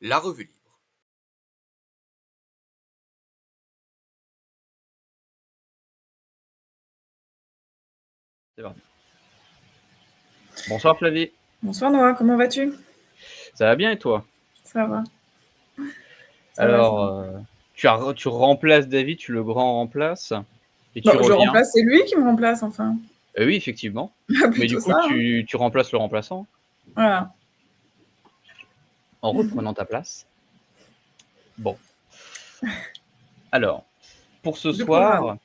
La revue libre. C'est parti. Bonsoir Flavie, Bonsoir Noah, comment vas-tu? ça va bien et toi? Ça va. Ça Alors, va. tu remplaces David, tu le grand remplaces et tu Bon, je reviens. remplace, c'est lui qui me remplace enfin. Oui, effectivement. Mais du Plutôt coup, ça, hein. tu remplaces le remplaçant Voilà. en reprenant ta place. Bon, alors, pour ce Le programme.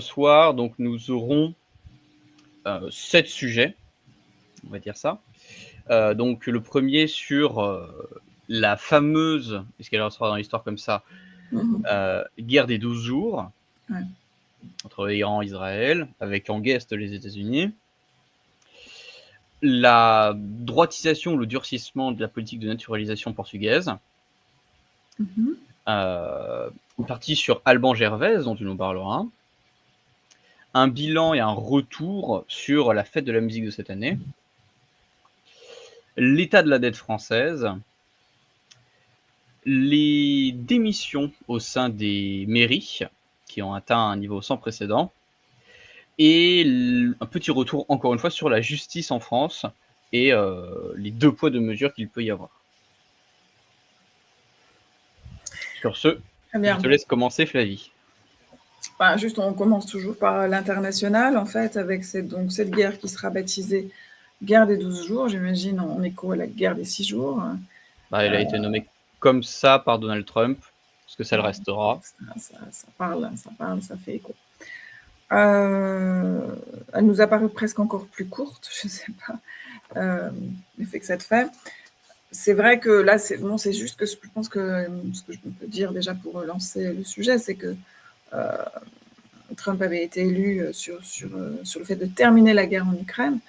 soir, donc nous aurons 7 sujets, on va dire ça. Donc le premier sur la fameuse, puisqu'elle restera dans l'histoire comme ça, Mhm. guerre des 12 jours. Ouais. Entre Iran et Israël, avec en guest les États-Unis. La droitisation ou le durcissement de la politique de naturalisation portugaise. Mhm. Une partie sur Alban Gervais, dont tu nous parleras. Un bilan et un retour sur la fête de la musique de cette année. L'état de la dette française. Les démissions au sein des mairies, qui ont atteint un niveau sans précédent. Et un petit retour, encore une fois, sur la justice en France et les 2 poids 2 mesures qu'il peut y avoir. Sur ce, Très je bien. te laisse commencer Flavie. Bah, juste, on commence toujours par l'international, en fait, avec cette guerre qui sera baptisée guerre des 12 jours, j'imagine, en écho à la guerre des 6 jours. Elle a été nommée comme ça par Donald Trump, parce que ça le restera. Ça parle, ça fait écho. Elle nous a paru presque encore plus courte, je ne sais pas l'effet que ça te fait. C'est vrai que là, c'est juste que je pense que ce que je peux dire déjà pour lancer le sujet, c'est que Trump avait été élu sur le fait de terminer la guerre en Ukraine.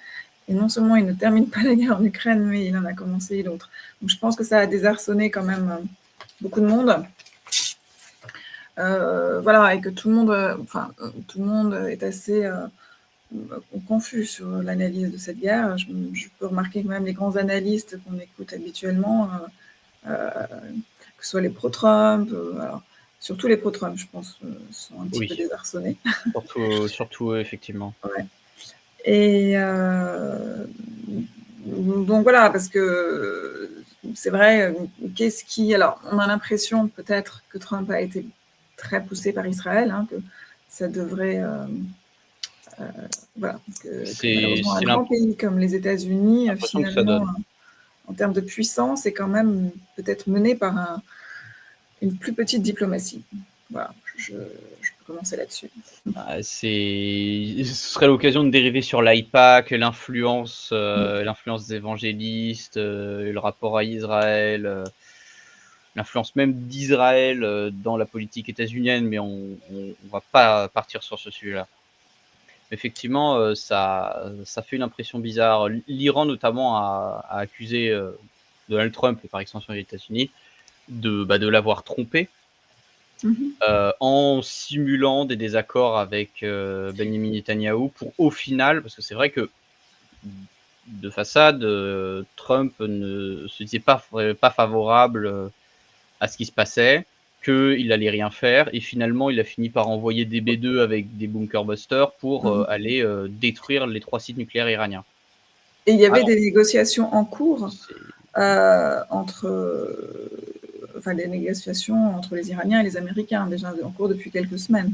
Et non seulement il ne termine pas la guerre en Ukraine, mais il en a commencé d'autres. Donc je pense que ça a désarçonné quand même beaucoup de monde. Voilà, et que tout le monde est assez confus sur l'analyse de cette guerre. Je peux remarquer que même les grands analystes qu'on écoute habituellement, que ce soit les pro-Trump, alors, surtout les pro-Trump, je pense, sont un petit peu désarçonnés. Surtout effectivement. Ouais. Et donc voilà, parce que c'est vrai, alors, on a l'impression peut-être que Trump a été très poussé par Israël, hein, que ça devrait... voilà, que malheureusement un grand pays comme les États-Unis, finalement, en termes de puissance, est quand même peut-être mené par une plus petite diplomatie. Voilà, je peux commencer là-dessus. Ce serait l'occasion de dériver sur l'AIPAC, l'influence des évangélistes, le rapport à Israël, l'influence même d'Israël dans la politique états-unienne, mais on va pas partir sur ce sujet-là. Effectivement, ça fait une impression bizarre. L'Iran notamment a accusé Donald Trump et par extension les États-Unis de l'avoir trompé en simulant des désaccords avec Benjamin Netanyahou pour au final, parce que c'est vrai que de façade, Trump ne se disait pas favorable à ce qui se passait, qu'il allait rien faire, et finalement il a fini par envoyer des B2 avec des bunker busters pour aller détruire les 3 sites nucléaires iraniens. Et il y avait des négociations en cours des négociations entre les Iraniens et les Américains, déjà en cours depuis quelques semaines.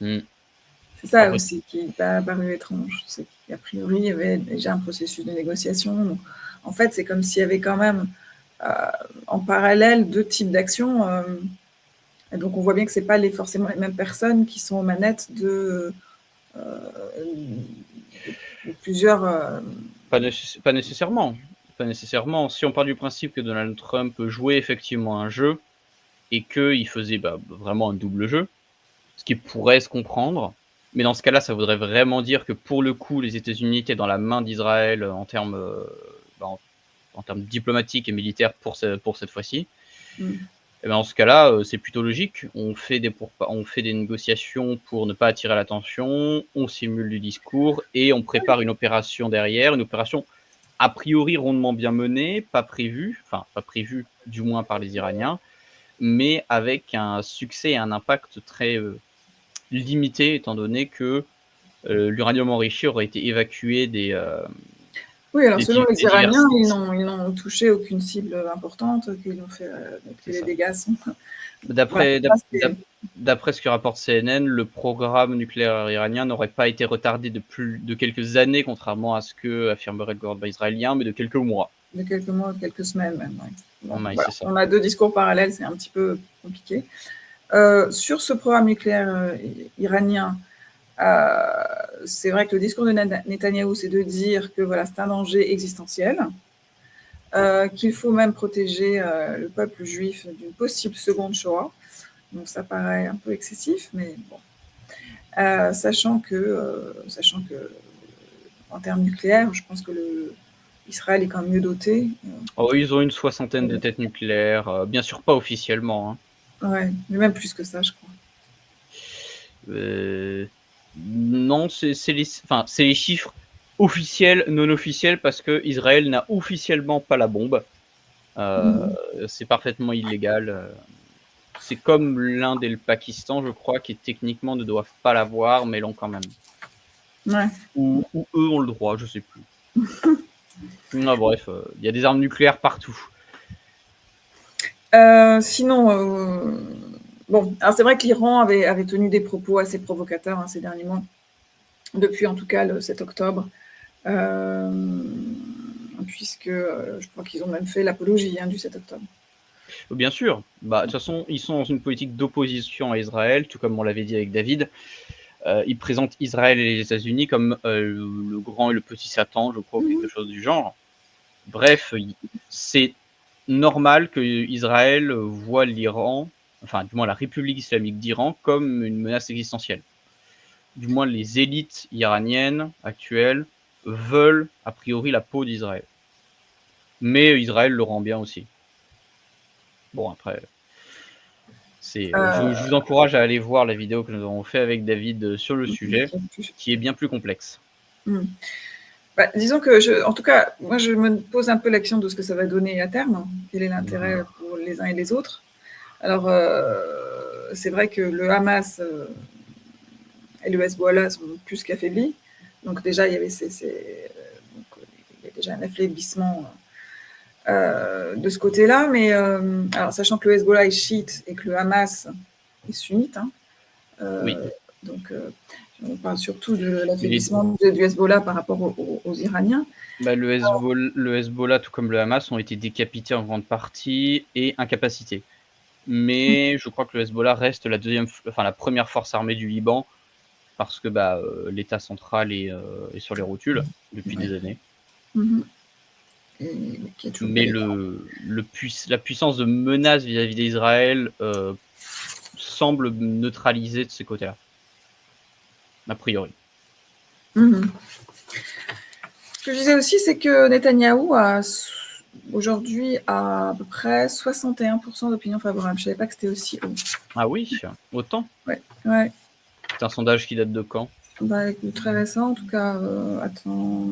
C'est ça aussi qui m'a paru étrange, c'est qu'a priori il y avait déjà un processus de négociation. Donc, en fait, c'est comme s'il y avait quand même en parallèle 2 types d'actions. Et donc on voit bien que c'est pas forcément les mêmes personnes qui sont aux manettes de plusieurs. Pas nécessairement. Si on part du principe que Donald Trump jouait effectivement un jeu et qu'il faisait vraiment un double jeu, ce qui pourrait se comprendre, mais dans ce cas-là, ça voudrait vraiment dire que pour le coup, les États-Unis étaient dans la main d'Israël en termes diplomatiques et militaires pour cette fois-ci. Et dans ce cas-là, c'est plutôt logique. On fait des négociations pour ne pas attirer l'attention, on simule du discours et on prépare une opération derrière, une opération a priori rondement bien mené, pas prévu du moins par les Iraniens, mais avec un succès et un impact très limité, étant donné que l'uranium enrichi aurait été évacué Oui, alors selon les des divers Iraniens, sites. ils n'ont touché aucune cible importante, que C'est les ça. dégâts sont. Voilà, D'après ça, d'ap c'est- d'ap d'après ce que rapporte CNN, le programme nucléaire iranien n'aurait pas été retardé de quelques années, contrairement à ce que affirmerait le gouvernement israélien, mais de quelques mois. de quelques mois, quelques semaines même. Ouais. Bon, Ouais, voilà. c'est ça. On a deux discours parallèles, c'est un petit peu compliqué. Sur ce programme nucléaire iranien, c'est vrai que le discours de Netanyahou, c'est de dire que voilà, c'est un danger existentiel, qu'il faut même protéger le peuple juif d'une possible seconde Shoah. Donc ça paraît un peu excessif, mais bon. Sachant que en termes nucléaires, je pense que Israël est quand même mieux doté. Oh, ils ont une soixantaine de têtes nucléaires, bien sûr pas officiellement, hein. Ouais, mais même plus que ça, je crois. Non, c'est les chiffres officiels, non officiels, parce que Israël n'a officiellement pas la bombe. C'est parfaitement illégal. C'est comme l'Inde et le Pakistan, je crois, qui techniquement ne doivent pas l'avoir, mais l'ont quand même. Ouais. Ou eux ont le droit, je sais plus. Ah, bref, il y a des armes nucléaires partout. Sinon, bon, alors c'est vrai que l'Iran avait tenu des propos assez provocateurs ces derniers mois, depuis en tout cas le 7 octobre, puisque je crois qu'ils ont même fait l'apologie du 7 octobre. Bien sûr, bah, de toute façon, ils sont dans une politique d'opposition à Israël, tout comme on l'avait dit avec David. Ils présentent Israël et les États-Unis comme le grand et le petit Satan, je crois, ou quelque chose du genre. Bref, c'est normal que Israël voit l'Iran, enfin du moins la République islamique d'Iran, comme une menace existentielle. Du moins les élites iraniennes actuelles veulent a priori la peau d'Israël. Mais Israël le rend bien aussi. Bon après, je vous encourage à aller voir la vidéo que nous avons fait avec David sur le sujet, qui est bien plus complexe. Bah, disons que, en tout cas, moi je me pose un peu la question de ce que ça va donner à terme. Quel est l'intérêt pour les uns et les autres? Alors, c'est vrai que le Hamas et le Hezbollah sont plus qu'affaiblis. Donc déjà, il y avait il y a déjà un affaiblissement de ce côté-là. Mais alors, sachant que le Hezbollah est chiite et que le Hamas est sunnite, Oui. donc on parle surtout de l'affaiblissement du Hezbollah par rapport aux Iraniens. Bah, le Hezbollah, tout comme le Hamas, ont été décapités en grande partie et incapacités. Mais je crois que le Hezbollah reste la première force armée du Liban, parce que l'État central est sur les rotules depuis des années. Mais la puissance de menace vis-à-vis d'Israël semble neutraliser de ces côtés-là, a priori. Ce que je disais aussi, c'est que Netanyahou aujourd'hui a à peu près 61% d'opinion favorable. Je ne savais pas que c'était aussi haut. Ah oui, autant? Ouais. C'est un sondage qui date de quand? Bah, écoute, très récent, en tout cas. Attends.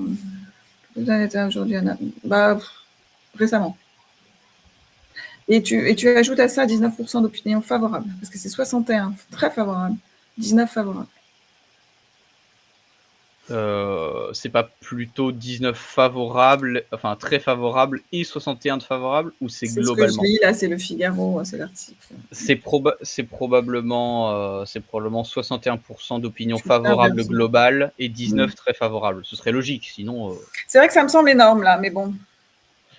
Aujourd'hui, récemment. Et tu ajoutes à ça 19% d'opinion favorable, parce que c'est 61 très favorable, 19 favorable. C'est pas plutôt 19 favorables, enfin très favorables et 61 de favorables, ou c'est globalement? C'est ce que je lis là, c'est le Figaro, c'est l'article. C'est probablement 61% d'opinion favorable globale et 19 très favorable. Ce serait logique, sinon. C'est vrai que ça me semble énorme là, mais bon.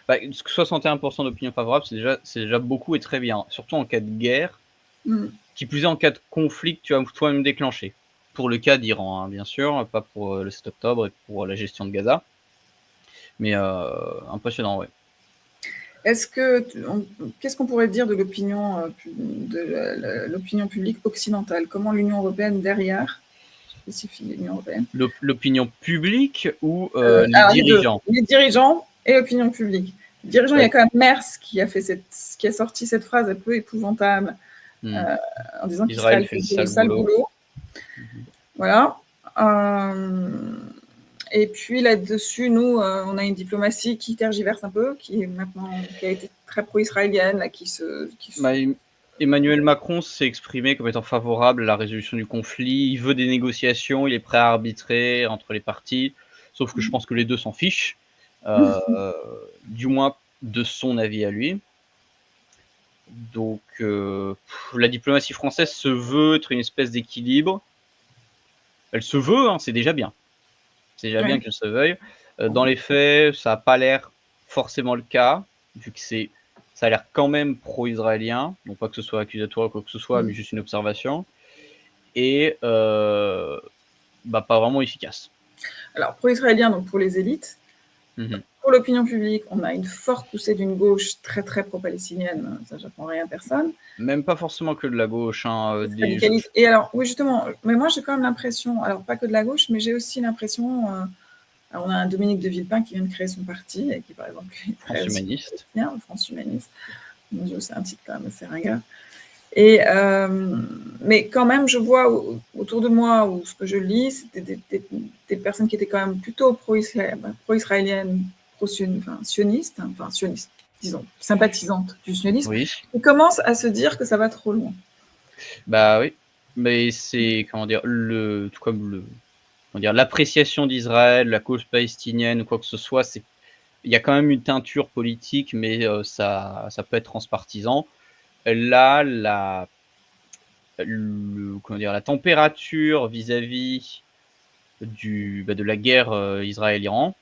61% d'opinion favorable, c'est déjà beaucoup et très bien, surtout en cas de guerre. Qui plus est, en cas de conflit que tu as toi-même déclenché. Pour le cas d'Iran, bien sûr, pas pour le 7 octobre et pour la gestion de Gaza. Mais impressionnant, ouais. Qu'est-ce qu'on pourrait dire de l'opinion publique occidentale? Comment l'Union européenne derrière spécifie l'Union européenne? L'opinion publique ou les dirigeants? Les dirigeants et l'opinion publique. Les dirigeants, il y a quand même Merz qui a sorti cette phrase un peu épouvantable en disant qu'Israël fait le sale boulot. Voilà. Et puis là-dessus, nous, on a une diplomatie qui tergiverse un peu, qui a été très pro-israélienne, là, Bah, Emmanuel Macron s'est exprimé comme étant favorable à la résolution du conflit. Il veut des négociations, il est prêt à arbitrer entre les parties. Sauf que je pense que les deux s'en fichent, du moins de son avis à lui. Donc, la diplomatie française se veut être une espèce d'équilibre. Elle se veut, hein, c'est déjà bien. C'est déjà bien Ouais. qu'elle se veuille. Dans les faits, ça a pas l'air forcément le cas, vu que ça a l'air quand même pro-israélien. Non pas que ce soit accusatoire ou quoi que ce soit, mais juste une observation et pas vraiment efficace. Alors pro-israélien, donc pour les élites. Mmh. Pour l'opinion publique, on a une forte poussée d'une gauche très, très pro-palestinienne, ça j'apprends rien à personne. Même pas forcément que de la gauche, hein, Qui se radicalise et alors oui justement, mais moi j'ai quand même l'impression, alors pas que de la gauche, mais j'ai aussi l'impression, alors on a un Dominique de Villepin qui vient de créer son parti et qui par exemple est très transhumaniste. bien, France Humaniste. Mon Dieu, c'est un titre quand même assez ringard. Et mais quand même, je vois autour de moi, ou ce que je lis, c'était des personnes qui étaient quand même plutôt pro-israéliennes, sionistes, disons, sympathisantes du sionisme, Oui. qui commencent à se dire que ça va trop loin. Bah oui, mais c'est comment dire? Tout comme l'appréciation d'Israël, la cause palestinienne ou quoi que ce soit, il y a quand même une teinture politique, mais ça peut être transpartisan. Là, la température vis-à-vis de la guerre, Israël-Iran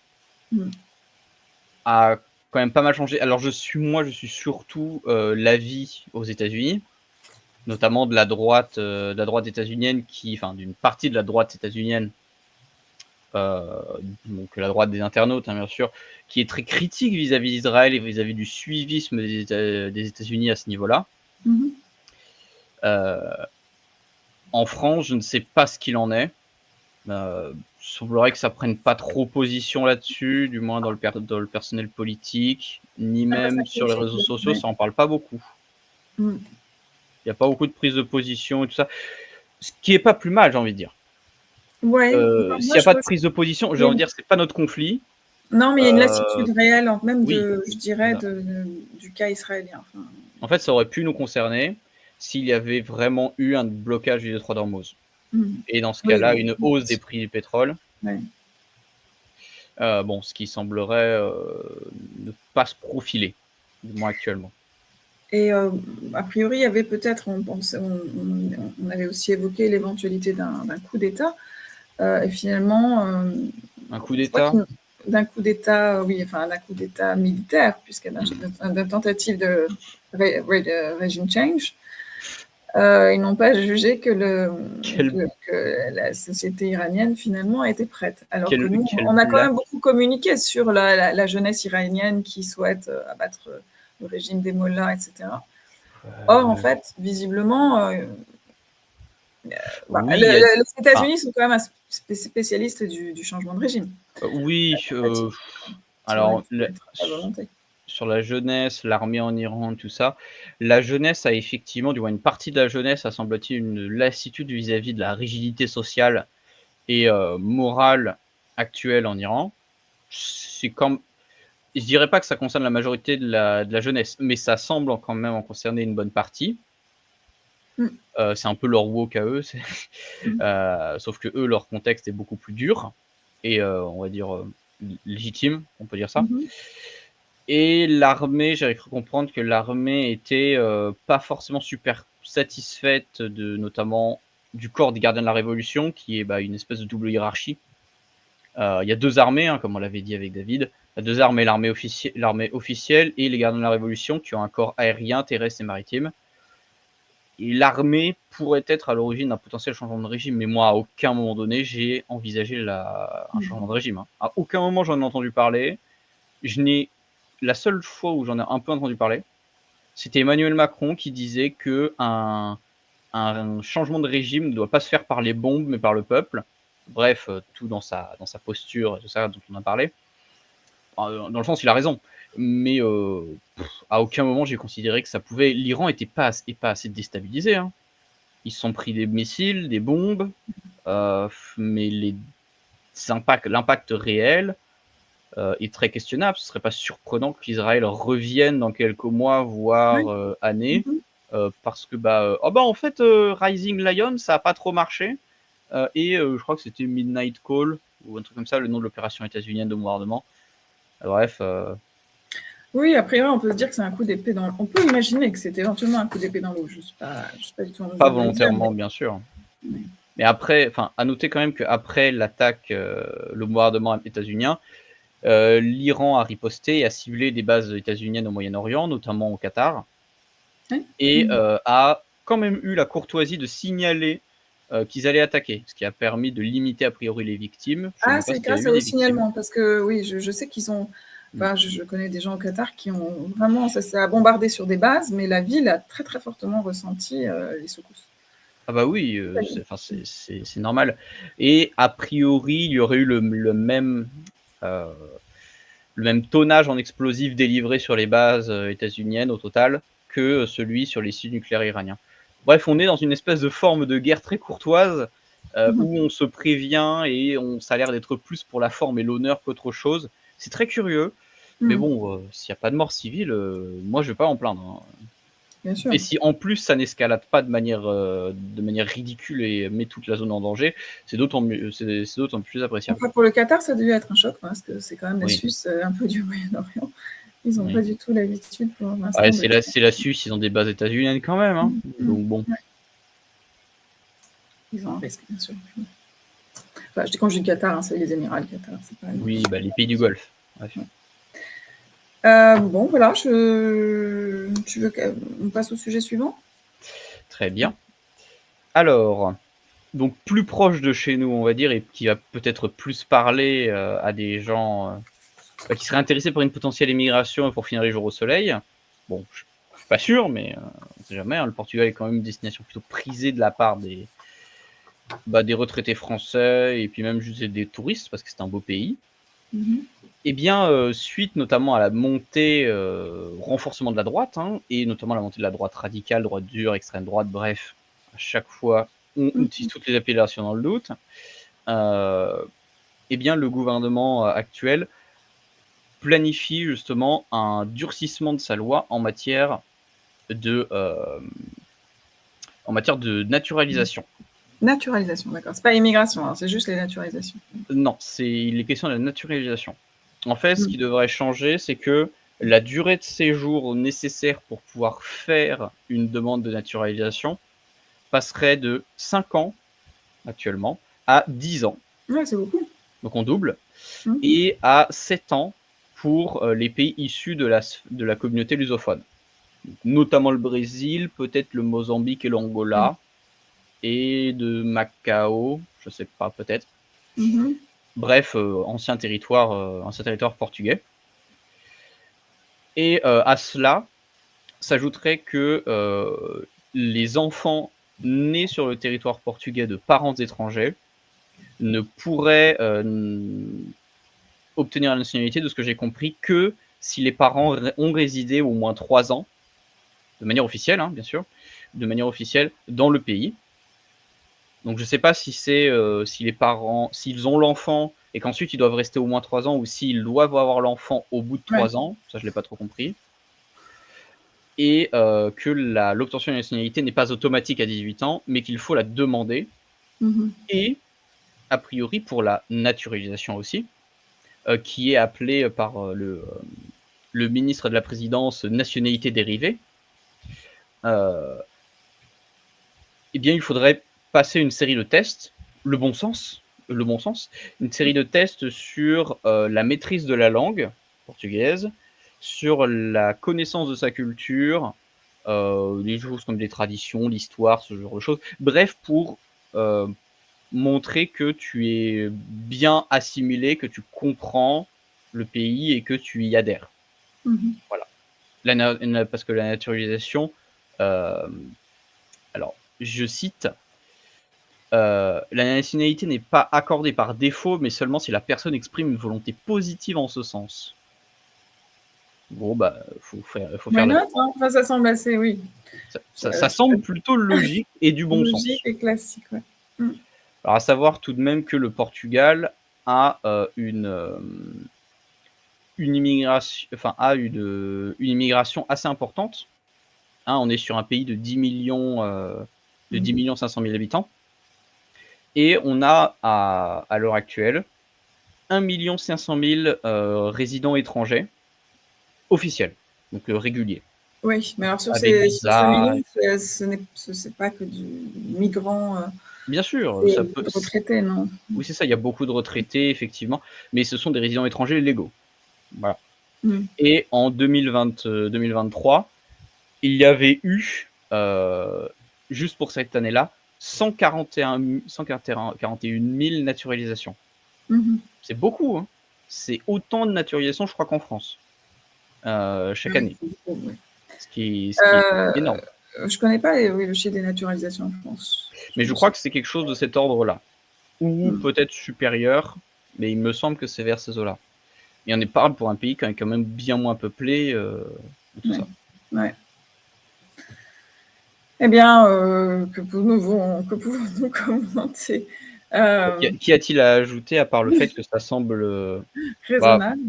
Mmh. a quand même pas mal changé. Alors je suis surtout, l'avis aux États-Unis, notamment de la droite états-unienne d'une partie de la droite états-unienne, donc la droite des internautes, hein, bien sûr, qui est très critique vis-à-vis d'Israël et vis-à-vis du suivisme des États-Unis à ce niveau-là. Mmh. En France, je ne sais pas ce qu'il en est. Semblerait que ça prenne pas trop position là-dessus, du moins dans le personnel politique, ni Ah bah, ça même sur les réseaux sociaux, ouais. ça en parle pas beaucoup. Mmh. Il y a pas beaucoup de prise de position et tout ça, ce qui est pas plus mal, j'ai envie de dire. Ouais, S'il moi y a je pas de prise de position, j'ai il y a envie de une dire, c'est pas notre conflit. non, mais il y a une lassitude réelle, même Oui, je dirais voilà. du cas israélien, enfin. En fait, ça aurait pu nous concerner s'il y avait vraiment eu un blocage du détroit d'Ormuz Mmh. et dans ce Oui, cas-là, une hausse des prix du pétrole. ouais. Bon, ce qui semblerait, ne pas se profiler, du moins actuellement. Et a priori, il y avait peut-être, on avait aussi évoqué l'éventualité d'un coup d'État, et finalement, Un coup je crois d'État? d'un coup d'État, oui, enfin d'un coup d'État militaire, puisque d'une tentative de régime change. Ils n'ont pas jugé Quel que la société iranienne finalement était prête. Alors que quelle nous, quelle on a quand même blague! beaucoup communiqué sur la jeunesse iranienne qui souhaite abattre le régime des mollahs, etc. Or, en fait, visiblement, Oui, il y a les enfin, États-Unis sont quand même un spécialiste du changement de régime. oui, Tentative, quand il aurait alors pu être à volonté. sur la jeunesse, l'armée en Iran, tout ça, la jeunesse a effectivement, du moins une partie de la jeunesse a semble-t-il une lassitude vis-à-vis de la rigidité sociale et morale actuelle en Iran. C'est comme Je dirais pas que ça concerne la majorité de la jeunesse, mais ça semble quand même en concerner une bonne partie. Mmh. C'est un peu leur woke à eux, Mmh. sauf que eux, leur contexte est beaucoup plus dur et on va dire, légitime, on peut dire ça. Mmh. Et l'armée, j'avais cru comprendre que l'armée était, pas forcément super satisfaite notamment du corps des gardiens de la révolution qui est, une espèce de double hiérarchie. Il y a 2 armées, hein, comme on l'avait dit avec David. Il y a 2 armées, l'armée officielle et les gardiens de la révolution qui ont un corps aérien, terrestre et maritime. Et l'armée pourrait être à l'origine d'un potentiel changement de régime, mais moi, à aucun moment donné, j'ai envisagé un changement de régime, hein. À aucun moment j'en ai entendu parler. Je n'ai La seule fois où j'en ai un peu entendu parler, c'était Emmanuel Macron qui disait qu'un changement de régime ne doit pas se faire par les bombes, mais par le peuple. Bref, tout dans sa posture et tout ça dont on a parlé. Dans le sens, il a raison, mais à aucun moment j'ai considéré que ça pouvait l'Iran est pas assez déstabilisé, hein. Ils se sont pris des missiles, des bombes, mais l'impact réel est très questionnable. Ce ne serait pas surprenant qu'Israël revienne dans quelques mois, voire Oui. années, Mhm. parce que en fait, Rising Lion, ça a pas trop marché. Je crois que c'était Midnight Call ou un truc comme ça, le nom de l'opération états-unienne de bombardement. Bref, Oui, a priori, on peut se dire que c'est un coup d'épée dans. On peut imaginer que c'était éventuellement un coup d'épée dans l'eau. Je suis pas du tout en pas mesure de le dire. volontairement, bien sûr. Mais- Mais après, enfin, à noter quand même qu'après l'attaque, le bombardement états-unien, l'Iran a riposté et a ciblé des bases états-uniennes au Moyen-Orient, notamment au Qatar, Oui. et Mhm. a quand même eu la courtoisie de signaler qu'ils allaient attaquer, ce qui a permis de limiter a priori les victimes. Je ne sais Ah, même pas c'est s'il y a grâce eu au des victimes. signalement, parce que oui, je sais qu'ils ont. Mmh. Enfin, je connais des gens au Qatar qui ont vraiment. Ça a bombardé sur des bases, mais la ville a très très fortement ressenti les secousses. Ah bah oui, c'est normal et a priori, il y aurait eu heu, le même tonnage en explosifs délivrés sur les bases, états-uniennes au total que celui sur les sites nucléaires iraniens. Bref, on est dans une espèce de forme de guerre très courtoise, Mhm. où on se prévient et ça a l'air d'être plus pour la forme et l'honneur qu'autre chose. C'est très curieux, mais Mhm. bon, s'il y a pas de mort civile, moi je vais pas m'en plaindre, hein. Bien sûr. Et si en plus ça n'escalade pas de manière ridicule et met toute la zone en danger, c'est d'autant mieux, c'est d'autant plus appréciable. Enfin, pour le Qatar, ça a dû être un choc, parce que c'est quand même la Oui, Suisse, un peu du Moyen-Orient. Ils n'ont pas oui. du tout l'habitude pour Ouais, l'instant c'est d'être. la Suisse, ils ont des bases états-uniennes quand même, hein, Mhm. Mhm. donc bon. Ouais, ils ont un risque, bien sûr. Enfin, quand je dis Qatar, c'est les Émirats, le Qatar, c'est pas. Oui, les pays du Golfe. Bref. Ouais. Bon, voilà, tu veux qu'on passe au sujet suivant? Très bien. Alors, donc plus proche de chez nous, on va dire, et qui va peut-être plus parler, à des gens, qui seraient intéressés par une potentielle émigration et pour finir les jours au soleil. Bon, je suis pas sûr, mais on sait jamais, hein. Le Portugal est quand même une destination plutôt prisée de la part des retraités français et puis même juste des touristes parce que c'est un beau pays. Mhm. Eh bien, suite notamment à la montée, renforcement de la droite, hein, et notamment la montée de la droite radicale, droite dure, extrême droite, bref, à chaque fois, on utilise Mhm. toutes les appellations dans le doute. Eh bien, le gouvernement actuel planifie justement un durcissement de sa loi de, hem, en matière de naturalisation. Naturalisation, d'accord. C'est pas immigration, hein, c'est juste les naturalisations. Non, il est question de la naturalisation. En fait, ce Mhm. qui devrait changer, c'est que la durée de séjour nécessaire pour pouvoir faire une demande de naturalisation passerait de 5 ans actuellement à 10 ans, Ouais, c'est beaucoup. donc on double, Mhm. et à 7 ans pour, les pays issus de la communauté lusophone. Notamment le Brésil, peut-être le Mozambique et Mhm. l'Angola et de Macao, je sais pas, peut-être. Mhm. Bref, ancien territoire portugais et à cela s'ajouterait que, les enfants nés sur le territoire portugais de parents étrangers ne pourraient, obtenir la nationalité, de ce que j'ai compris, que si les parents ont résidé au moins 3 ans, de manière officielle, hein, bien sûr, de manière officielle dans le pays. Donc je ne sais pas si si les parents s'ils ont l'enfant et qu'ensuite ils doivent rester au moins 3 ans ou s'ils doivent avoir l'enfant au bout de Ouais. 3 ans, ça je l'ai pas trop compris. Et que l'obtention de la nationalité n'est pas automatique à 18 ans, mais qu'il faut la demander Mhm. et a priori pour la naturalisation aussi, qui est appelée par, le ministre de la présidence nationalité dérivée, heu, eh bien il faudrait passer une série de tests, le bon sens, une série de tests sur, la maîtrise de la langue portugaise, sur la connaissance de sa culture, des choses comme les traditions, l'histoire, ce genre de choses. Bref, pour, heu, montrer que tu es bien assimilé, que tu comprends le pays et que tu y adhères. Mhm. Voilà. Parce que la naturalisation, hem, alors je cite: «La nationalité n'est pas accordée par défaut, mais seulement si la personne exprime une volonté positive en ce sens». Bon, bah, faut Why faire not, l'effort. hein? Enfin, ça semble assez, oui. Ça Je suis pas semble plutôt logique et du bon logique sens. et classique, ouais. Mmh. Alors à savoir tout de même que le Portugal a une immigration assez importante. Hein, on est sur un pays de 10 millions, de 10 500 000 habitants. Et on a à l'heure actuelle 1 500 000 résidents étrangers officiels, donc réguliers. Oui, mais alors sur Avec ce visa. million, c'est pas que du migrant, Bien sûr, c'est ça des peut. retraités, non? Oui, c'est ça, il y a beaucoup de retraités, effectivement, mais ce sont des résidents étrangers légaux. Voilà. Et en 2023, il y avait eu, juste pour cette année-là, 141 000 naturalisations. C'est beaucoup, hein. C'est autant de naturalisations, je crois, qu'en France, chaque année. Oui. Ce qui est énorme. Je connais pas le chiffre des naturalisations en France. Mais je crois que c'est quelque chose de cet ordre-là. Ou peut-être supérieur, mais il me semble que c'est vers ces eaux-là. Et on est pas pour un pays qui est quand même bien moins peuplé, tout ça. Ouais. Eh bien, que pouvons-nous commenter Qu'y a-t-il à ajouter à part le fait que ça semble raisonnable?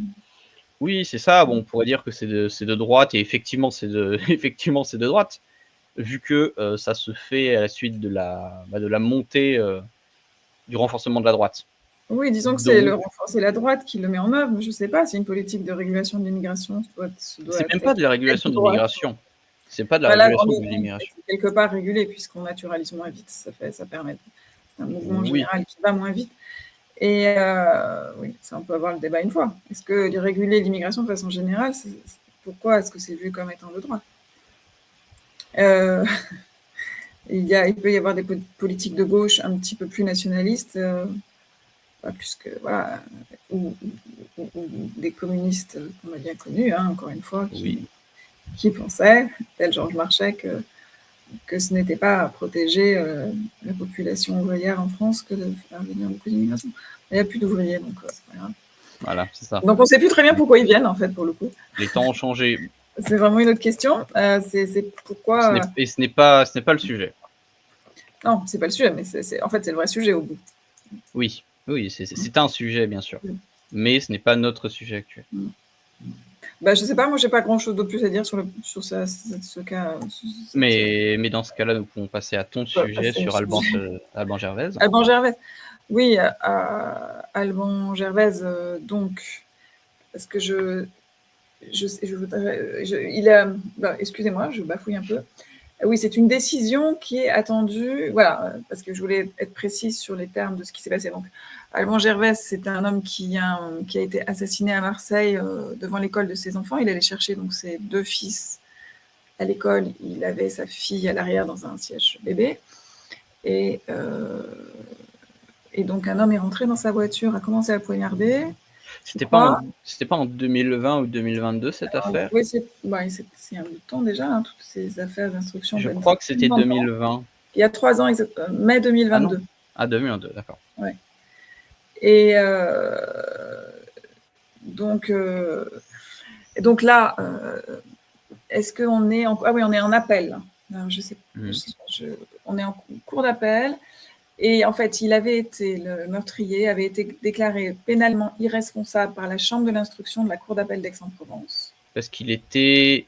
Oui, c'est ça. Bon, on pourrait dire que c'est de droite, et effectivement, c'est de droite, vu que ça se fait à la suite de la montée du renforcement de la droite. Oui, disons que c'est la droite qui le met en œuvre. Je ne sais pas, c'est une politique de régulation de l'immigration. C'est même pas de la régulation de l'immigration. C'est pas de la régulation de l'immigration. C'est quelque part régulé, puisqu'on naturalise moins vite. Ça permet. C'est un mouvement général qui va moins vite. Et oui, ça, on peut avoir le débat une fois. Est-ce que réguler l'immigration de façon générale, pourquoi est-ce que c'est vu comme étant de droit? Il peut y avoir des politiques de gauche un petit peu plus nationalistes, pas plus que, voilà, ou des communistes qu'on a bien connus, hein, encore une fois, qui pensaient, tel Georges Marchais, que ce n'était pas à protéger la population ouvrière en France que de faire venir beaucoup d'immigration. Il n'y a plus d'ouvriers, donc c'est pas grave. Voilà, c'est ça. Donc on ne sait plus très bien pourquoi ils viennent, en fait, pour le coup. Les temps ont changé. C'est vraiment une autre question. C'est pourquoi... Et ce n'est pas le sujet. Non, c'est pas le sujet, mais en fait, c'est le vrai sujet au bout. Oui, c'est un sujet, bien sûr. Mais ce n'est pas notre sujet actuel. Je sais pas, moi j'ai pas grand chose de plus à dire sur ce cas. Mais dans ce cas-là, nous pouvons passer à ton sujet sur Alban Gervais. Alban Gervais. Oui, Alban Gervais, donc, parce que excusez-moi, je bafouille un peu. Oui, c'est une décision qui est attendue, voilà, parce que je voulais être précise sur les termes de ce qui s'est passé. Donc, Alban Gervais, c'est un homme qui a été assassiné à Marseille devant l'école de ses enfants. Il allait chercher donc ses 2 fils à l'école. Il avait sa fille à l'arrière dans un siège bébé. Et donc, un homme est rentré dans sa voiture, a commencé à le poignarder. C'était pas en 2020 ou 2022, cette affaire? Oui, c'est un bout de temps déjà, hein, toutes ces affaires d'instruction. Je crois que c'était 2020. Il y a 3 ans, mai 2022. Ah, 2022, d'accord. Ouais. Et donc là, est-ce qu'on est en... Ah oui, on est en appel. Alors, je sais, on est en cours d'appel. Et en fait, le meurtrier avait été déclaré pénalement irresponsable par la Chambre de l'instruction de la Cour d'appel d'Aix-en-Provence. Parce qu'il était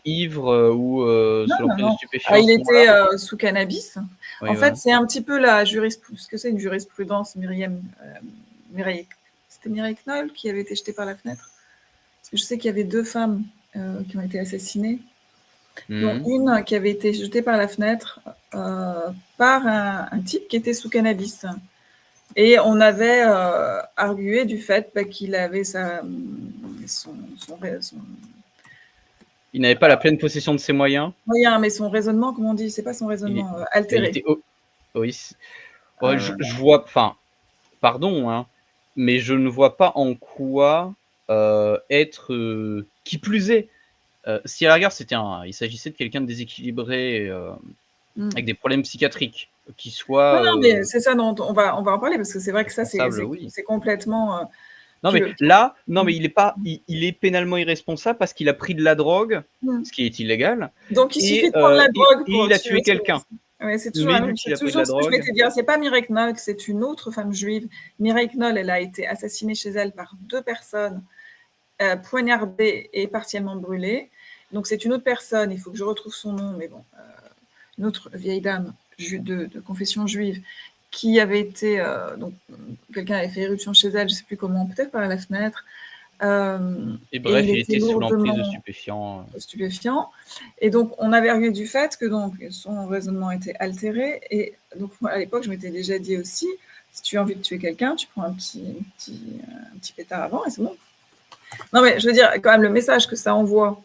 ivre ou sous l'emprise de stupéfiants? Il était sous cannabis. Oui, en fait, c'est un petit peu la jurisprudence. Ce que c'est une jurisprudence, Mireille Knoll qui avait été jetée par la fenêtre. Parce que je sais qu'il y avait 2 femmes qui ont été assassinées. Dont une qui avait été jetée par la fenêtre par un type qui était sous cannabis. Et on avait argué du fait qu'il avait il n'avait pas la pleine possession de ses moyens. Mais son raisonnement, comment on dit, c'est pas son raisonnement, altéré. Oui. Je vois, enfin, pardon, hein, mais je ne vois pas en quoi être qui plus est. Si à la rigueur, il s'agissait de quelqu'un de déséquilibré avec des problèmes psychiatriques, qui soit. Non, mais c'est ça dont on va en parler, parce que c'est vrai que ça, c'est complètement. Mais il est pénalement irresponsable parce qu'il a pris de la drogue, ce qui est illégal. Donc il suffit de prendre la drogue et il a tué quelqu'un. Ouais, c'est toujours Mais la vu même qu'il c'est a pris de la toujours ce que je drogue. m'étais dit. C'est pas Mireille Knoll, c'est une autre femme juive. Mireille Knoll, elle a été assassinée chez elle par 2 personnes, poignardée et partiellement brûlée. Donc c'est une autre personne, il faut que je retrouve son nom, mais bon, une autre vieille dame de confession juive qui avait été, donc quelqu'un avait fait éruption chez elle, je sais plus comment, peut-être par la fenêtre. Et Et bref, il il était était sous l'emprise de lourdement stupéfiants. stupéfiant. Et donc, on avait argué du fait que donc, son raisonnement était altéré. Et donc, moi, à l'époque, je m'étais déjà dit aussi, si tu as envie de tuer quelqu'un, tu prends un petit pétard avant et c'est bon. Non, mais je veux dire, quand même, le message que ça envoie,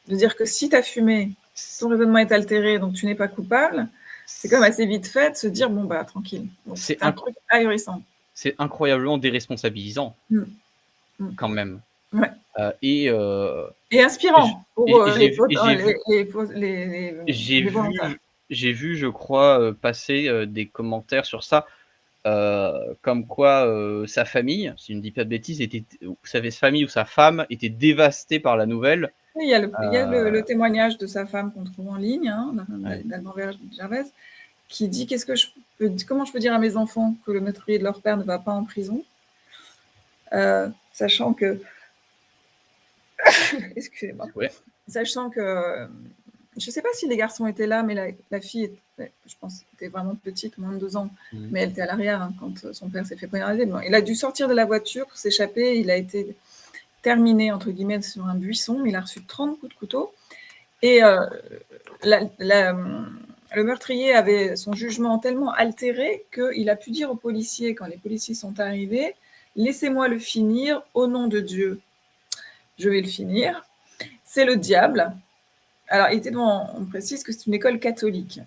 de dire que si tu as fumé, ton raisonnement est altéré, donc tu n'es pas coupable, c'est quand même assez vite fait de se dire, bon, bah, tranquille. Donc, c'est un truc ahurissant. C'est incroyablement déresponsabilisant, quand même. Ouais. Et inspirant pour les j'ai volontaires. vu, je crois, passer des commentaires sur ça, comme quoi sa famille, si je ne dis pas de bêtises, sa famille ou sa femme était dévastée par la nouvelle. Oui, il y a le témoignage de sa femme qu'on trouve en ligne, hein, d'Alban Gervais, qui dit comment je peux dire à mes enfants que le meurtrier de leur père ne va pas en prison, sachant que excusez-moi, Ouais. sachant que je ne sais pas si les garçons étaient là, mais la fille, je pense, était vraiment petite, moins de 2 ans, mais elle était à l'arrière hein, quand son père s'est fait poignarder. Bon, il a dû sortir de la voiture pour s'échapper. Il a été terminé, entre guillemets, sur un buisson. Il a reçu 30 coups de couteau. Et le meurtrier avait son jugement tellement altéré qu'il a pu dire aux policiers, quand les policiers sont arrivés, « Laissez-moi le finir, au nom de Dieu, je vais le finir. C'est le diable. » Alors, on précise que c'est une école catholique.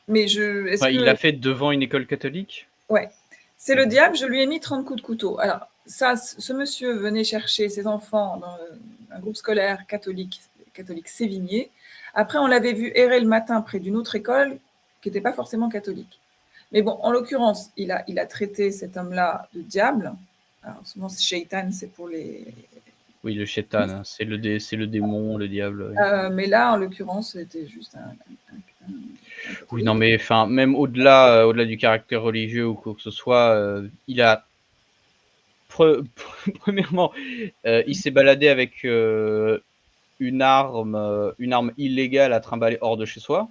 Mais il l'a fait devant une école catholique ? Ouais. C'est le diable, je lui ai mis 30 coups de couteau. Alors, ça, ce monsieur venait chercher ses enfants dans un groupe scolaire catholique Sévigné. Après, on l'avait vu errer le matin près d'une autre école qui n'était pas forcément catholique. Mais bon, en l'occurrence, il a traité cet homme-là de diable. Alors, souvent, c'est Shaitan, c'est pour les... Oui, le Shaitan, c'est le démon, le diable. Mais là, en l'occurrence, c'était juste un oui, non, mais enfin, même au-delà du caractère religieux ou quoi que ce soit, il a premièrement, il s'est baladé avec une arme illégale à trimballer hors de chez soi,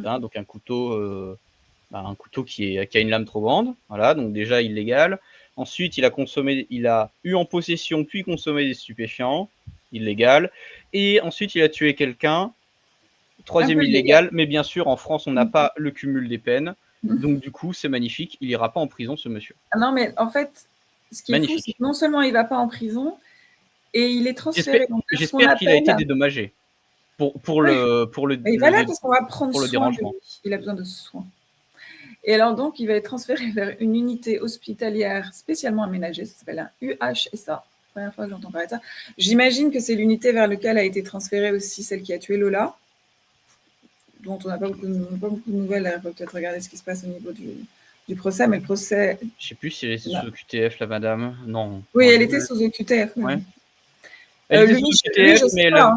hein, donc un couteau qui a une lame trop grande, voilà, donc déjà illégal. Ensuite, il a eu en possession puis consommé des stupéfiants, illégal. Et ensuite, il a tué quelqu'un. Troisième illégal, mais bien sûr, en France, on n'a pas le cumul des peines. Donc, du coup, c'est magnifique. Il n'ira pas en prison, ce monsieur. Ah non, mais en fait, ce qui est fou, c'est que non seulement il ne va pas en prison, et il est transféré. J'espère qu'il a été dédommagé pour le parce qu'on va prendre soin de lui. Il a besoin de soins. Et alors, donc, il va être transféré vers une unité hospitalière spécialement aménagée. Ça s'appelle un UHSA. Première fois que j'entends parler de ça. J'imagine que c'est l'unité vers laquelle a été transférée aussi celle qui a tué Lola, dont on n'a pas beaucoup de nouvelles. Il faut peut-être regarder ce qui se passe au niveau du procès, mais le procès... Je ne sais plus si elle était sous OQTF, la madame. Non. Oui, elle était sous OQTF. Oui. Ouais. Elle était sous OQTF,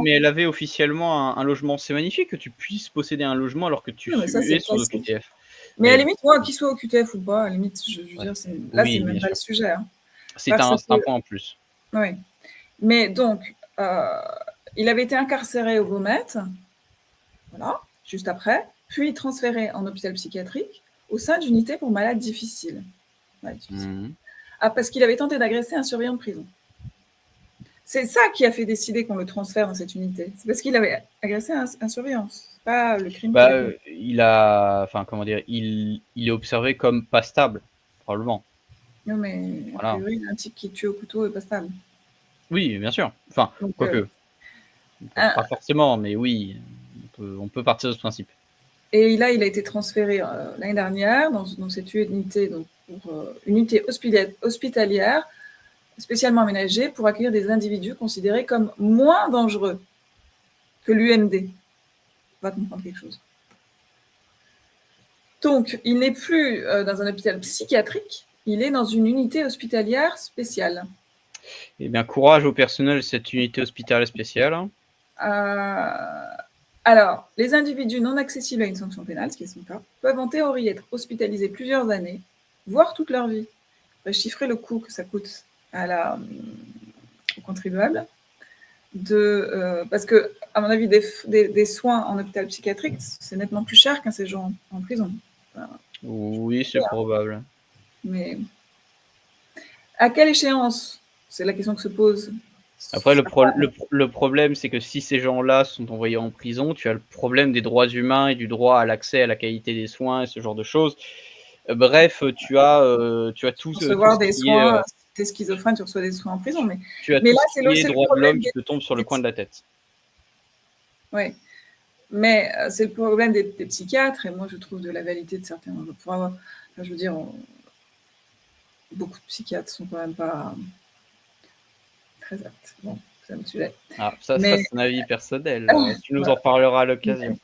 mais elle avait officiellement un logement. C'est magnifique que tu puisses posséder un logement alors que tu es sous OQTF. Mais à la limite, moi, qu'il soit OQTF ou pas, à la limite, je veux dire, là, c'est même pas le sujet. Hein. C'est un point en plus. Oui. Mais donc, il avait été incarcéré au Baumette, voilà, juste après, puis transféré en hôpital psychiatrique au sein d'unités pour malades difficiles. Parce qu'il avait tenté d'agresser un surveillant de prison. C'est ça qui a fait décider qu'on le transfère dans cette unité. C'est parce qu'il avait agressé un surveillant. C'est pas le crime. Il est observé comme pas stable, probablement. Non, mais a priori, un type qui tue au couteau est pas stable. Oui, bien sûr. Enfin, quoique. Pas forcément, mais oui, on peut partir de ce principe. Et là, il a été transféré l'année dernière dans cette unité, donc pour unité hospitalière spécialement aménagée pour accueillir des individus considérés comme moins dangereux que l'UMD. On va comprendre quelque chose. Donc, il n'est plus dans un hôpital psychiatrique, il est dans une unité hospitalière spéciale. Eh bien, courage au personnel de cette unité hospitalière spéciale. Alors, les individus non accessibles à une sanction pénale, ce qui est son cas, peuvent en théorie être hospitalisés plusieurs années, voire toute leur vie. Faudrait chiffrer le coût que ça coûte au contribuable. Parce que, à mon avis, des soins en hôpital psychiatrique, c'est nettement plus cher qu'un séjour en prison. Enfin, Oui, c'est probable. mais à quelle échéance? C'est la question que se pose. Après, le problème, c'est que si ces gens-là sont envoyés en prison, tu as le problème des droits humains et du droit à l'accès à la qualité des soins et ce genre de choses. Bref, tu as tout ce qui est, si tu es schizophrène, tu reçois des soins en prison. Mais tout là, ce qui est droits de l'homme qui te tombe sur le coin de la tête. Oui, mais c'est le problème des psychiatres, et moi je trouve de la validité de certains. Je veux dire, beaucoup de psychiatres sont quand même pas très aptes. Bon, ça me tuait. Ah, ça c'est un avis personnel. Tu nous en Voilà. parleras à l'occasion.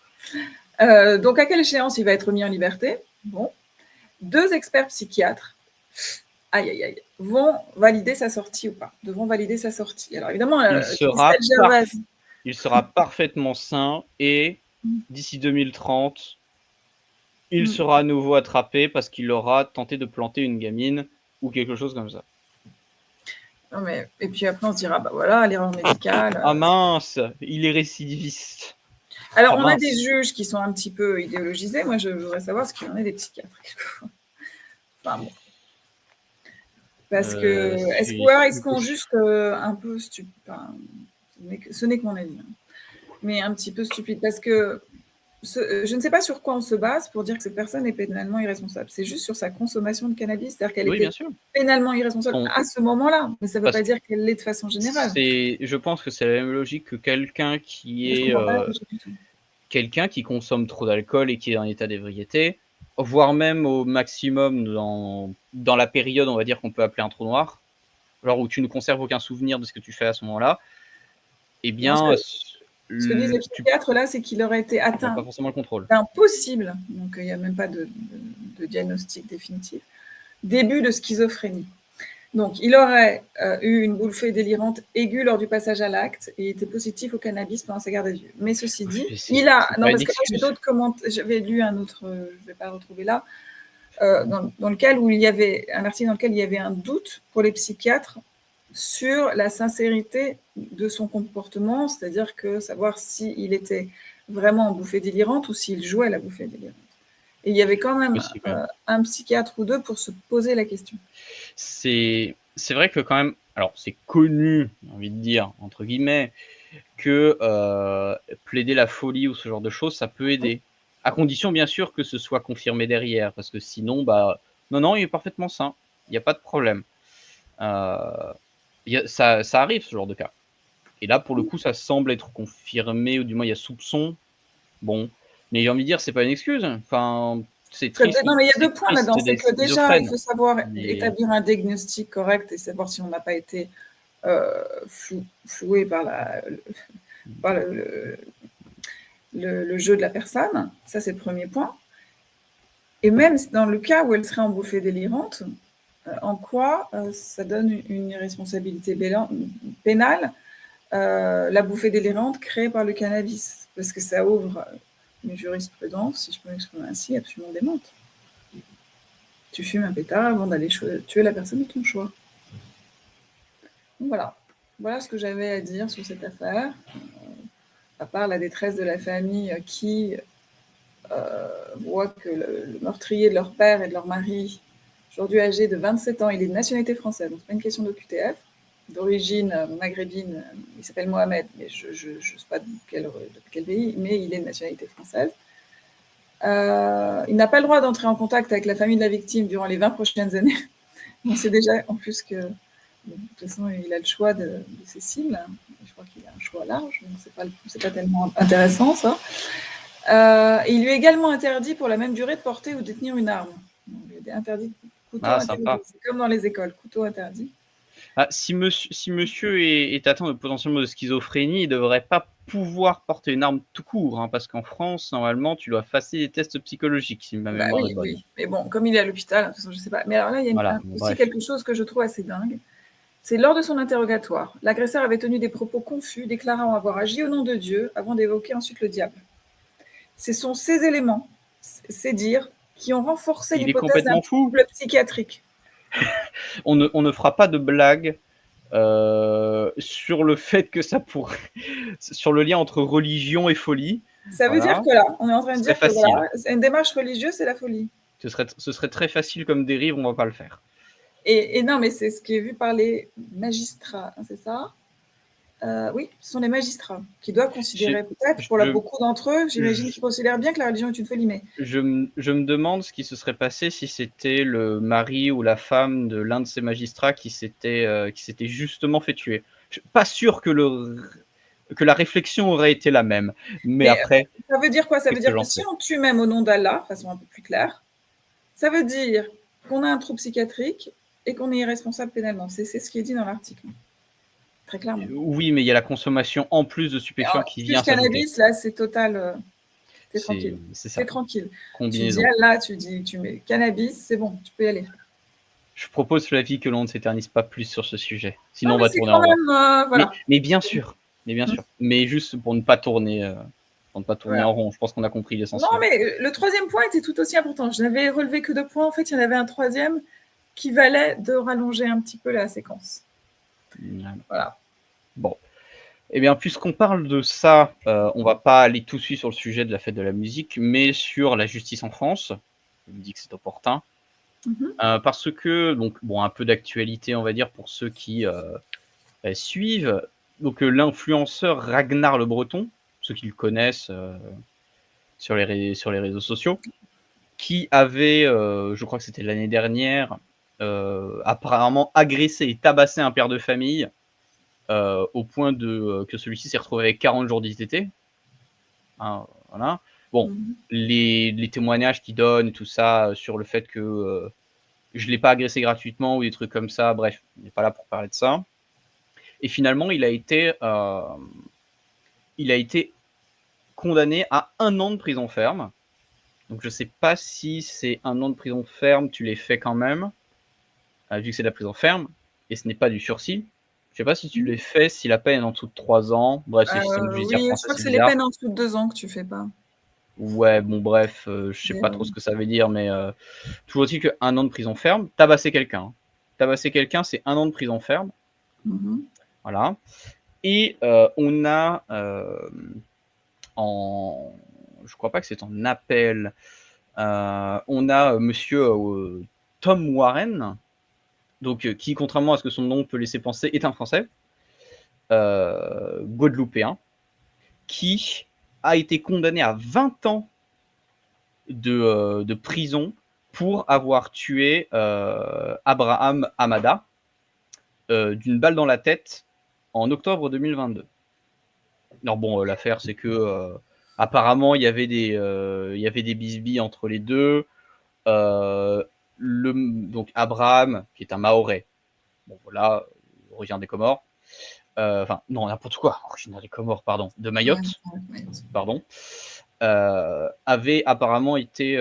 Donc, à quelle échéance il va être mis en liberté? Bon, 2 experts psychiatres, vont valider sa sortie ou pas, devront valider sa sortie. Alors évidemment, il sera parfaitement sain et d'ici 2030, il sera à nouveau attrapé parce qu'il aura tenté de planter une gamine ou quelque chose comme ça. Non mais, et puis après on se dira, bah voilà, l'erreur médicale. Ah mince, il est récidiviste. Alors on a des juges qui sont un petit peu idéologisés. Moi je voudrais savoir ce qu'il en est des psychiatres quelquefois. Enfin bon. Parce que est-ce qu'on juste un peu stupide, enfin, ce n'est que mon avis, hein, mais un petit peu stupide, parce que je ne sais pas sur quoi on se base pour dire que cette personne est pénalement irresponsable. C'est juste sur sa consommation de cannabis, c'est-à-dire qu'elle était pénalement irresponsable à ce moment-là, mais ça ne veut pas dire qu'elle l'est de façon générale. Je pense que c'est la même logique que quelqu'un qui consomme trop d'alcool et qui est en état d'ébriété, voire même au maximum dans la période, on va dire, qu'on peut appeler un trou noir, genre où tu ne conserves aucun souvenir de ce que tu fais à ce moment-là, eh bien... Ce que disent les psychiatres, là, c'est qu'il aurait été atteint d'un possible, donc il n'y a même pas de diagnostic définitif, début de schizophrénie. Donc, il aurait eu une bouffée délirante aiguë lors du passage à l'acte et était positif au cannabis pendant sa garde à vue. Mais ceci dit, il a... Non, parce que j'ai d'autres commentaires. J'avais lu un autre, je ne vais pas le retrouver là, dans lequel où il y avait un article dans lequel il y avait un doute pour les psychiatres sur la sincérité de son comportement, c'est-à-dire que savoir s'il était vraiment en bouffée délirante ou s'il jouait la bouffée délirante. Et il y avait quand même un psychiatre ou deux pour se poser la question. C'est vrai que quand même, alors c'est connu, j'ai envie de dire, entre guillemets, que plaider la folie ou ce genre de choses, ça peut aider. À condition, bien sûr, que ce soit confirmé derrière, parce que sinon, bah, non, il est parfaitement sain, il n'y a pas de problème. Ça arrive, ce genre de cas. Et là, pour le coup, ça semble être confirmé, ou du moins, il y a soupçon. Bon, mais j'ai envie de dire, c'est pas une excuse. Enfin, c'est triste. Non, mais il y a 2 points là-dedans. C'est que déjà, il faut savoir établir un diagnostic correct et savoir si on n'a pas été floué par le jeu de la personne. Ça, c'est le premier point. Et même dans le cas où elle serait en bouffée délirante, en quoi ça donne une irresponsabilité pénale, la bouffée délirante créée par le cannabis, parce que ça ouvre une jurisprudence, si je peux m'exprimer ainsi, absolument démente. Tu fumes un pétard avant d'aller tuer la personne de ton choix. Donc voilà ce que j'avais à dire sur cette affaire, à part la détresse de la famille qui voit que le meurtrier de leur père et de leur mari, aujourd'hui âgé de 27 ans, il est de nationalité française, donc c'est pas une question d'OQTF, d'origine maghrébine, il s'appelle Mohamed, mais je ne sais pas de quel pays, mais il est de nationalité française. Il n'a pas le droit d'entrer en contact avec la famille de la victime durant les 20 prochaines années. On sait déjà en plus que, de toute façon, il a le choix de ses cibles. Je crois qu'il a un choix large, donc c'est pas tellement intéressant ça. Il lui est également interdit pour la même durée de porter ou détenir une arme. Donc, il est interdit de couteau interdit. C'est comme dans les écoles, couteau interdit. Ah, si monsieur est atteint de potentiellement de schizophrénie, il ne devrait pas pouvoir porter une arme tout court, hein, parce qu'en France, normalement, tu dois passer des tests psychologiques, si ma mémoire est bonne. Oui, mais bon, comme il est à l'hôpital, de toute façon, je ne sais pas. Mais alors là, il y a aussi quelque chose que je trouve assez dingue. C'est lors de son interrogatoire, l'agresseur avait tenu des propos confus, déclarant avoir agi au nom de Dieu, avant d'évoquer ensuite le diable. Ce sont ces éléments, c'est dire, qui ont renforcé Il est l'hypothèse d'un complètement fou. trouble psychiatrique. On ne fera pas de blague sur le fait que ça pourrait sur le lien entre religion et folie. Ça veut dire Voilà, que là, on est en train ce de serait dire que facile. voilà, une démarche religieuse, c'est la folie. Ce serait très facile comme dérive, on va pas le faire. Et non, mais c'est ce qui est vu par les magistrats, hein, c'est ça? Oui, ce sont les magistrats qui doivent considérer peut-être, pour beaucoup d'entre eux, j'imagine qu'ils considèrent bien que la religion est une folie, mais je me demande ce qui se serait passé si c'était le mari ou la femme de l'un de ces magistrats qui s'était justement fait tuer. Je suis pas sûr que la réflexion aurait été la même, mais après, ça veut dire quoi? Ça veut qu'est-ce que dire que j'en si sais? on tue même au nom d'Allah, de façon un peu plus claire, ça veut dire qu'on a un trouble psychiatrique et qu'on est irresponsable pénalement. C'est ce qui est dit dans l'article, très clairement. Oui, mais il y a la consommation en plus de stupéfiants qui vient Plus s'ajouter. cannabis, là, c'est total, tu es C'est tranquille. ça, Tu es tranquille. Tu dis combinaison. Allah, tu mets cannabis, c'est bon, tu peux y aller. Je propose, Flavie, que l'on ne s'éternise pas plus sur ce sujet, sinon Non, on mais va c'est tourner quand en rond. même, voilà. Mais bien sûr, mais juste pour ne pas tourner Voilà. en rond. Je pense qu'on a compris Non, l'essentiel. mais le troisième point était tout aussi important. Je n'avais relevé que 2 points. En fait, il y en avait un troisième qui valait de rallonger un petit peu la séquence. Voilà. Bon. Eh bien, puisqu'on parle de ça, on va pas aller tout de suite sur le sujet de la fête de la musique, mais sur la justice en France. Je me dis que c'est opportun. Parce que, donc, bon, un peu d'actualité, on va dire, pour ceux qui suivent. Donc, l'influenceur Ragnar Le Breton, ceux qui le connaissent sur les réseaux sociaux, qui avait, je crois que c'était l'année dernière, apparemment agressé et tabassé un père de famille, au point que celui-ci s'est retrouvé avec 40 jours d'ITT. Hein, voilà. Bon, les témoignages qu'il donne et tout ça sur le fait que je ne l'ai pas agressé gratuitement ou des trucs comme ça, bref, on n'est pas là pour parler de ça. Et finalement, il a été condamné à 1 an de prison ferme. Donc je ne sais pas si c'est 1 an de prison ferme, tu les fais quand même, vu que c'est de la prison ferme, et ce n'est pas du sursis. Je ne sais pas si tu les fais, si la peine est en dessous de 3 ans. Bref, c'est le système judiciaire Oui, je français, crois que c'est c'est les bizarre. peines en dessous de 2 ans que tu fais pas. Ouais, bon, bref, je sais pas trop ce que ça veut dire, mais toujours est-il que 1 an de prison ferme, tabasser quelqu'un. Tabasser quelqu'un, c'est 1 an de prison ferme. Voilà. Et on a je crois pas que c'est en appel, on a monsieur Tom Warren, donc qui, contrairement à ce que son nom peut laisser penser, est un Français guadeloupéen, qui a été condamné à 20 ans de prison pour avoir tué Abraham Hamada d'une balle dans la tête en octobre 2022. Alors bon, l'affaire, c'est que apparemment, il y avait des bisbilles entre les deux. Donc Abraham, qui est un Mahorais, bon voilà, originaire des Comores. Enfin, non, n'importe quoi, originaire des Comores, pardon, de Mayotte, pardon, avait apparemment été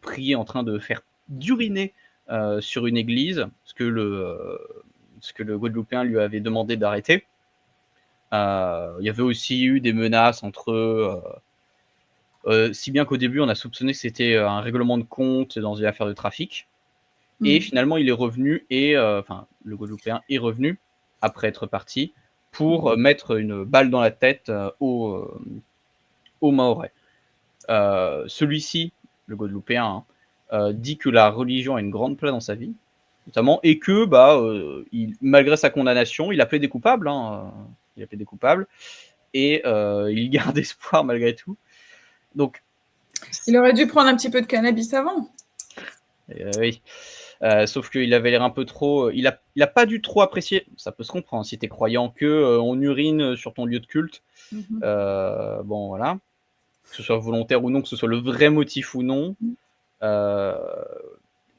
pris en train de faire d'uriner sur une église, ce que le Guadeloupéen lui avait demandé d'arrêter. Il y avait aussi eu des menaces entre eux, si bien qu'au début, on a soupçonné que c'était un règlement de compte dans une affaire de trafic. Et finalement, il est revenu et enfin, le Guadeloupéen est revenu après être parti pour mettre une balle dans la tête au Mahorais. Celui-ci, le Guadeloupéen, dit que la religion a une grande place dans sa vie, notamment, et que malgré sa condamnation, il a plaidé coupable. Il a plaidé coupable et il garde espoir malgré tout. Donc, il aurait dû prendre un petit peu de cannabis avant. Oui. Sauf qu'il avait l'air un peu trop. Il a pas dû trop apprécier. Ça peut se comprendre si tu es croyant que on urine sur ton lieu de culte. Bon, voilà. Que ce soit volontaire ou non, que ce soit le vrai motif ou non.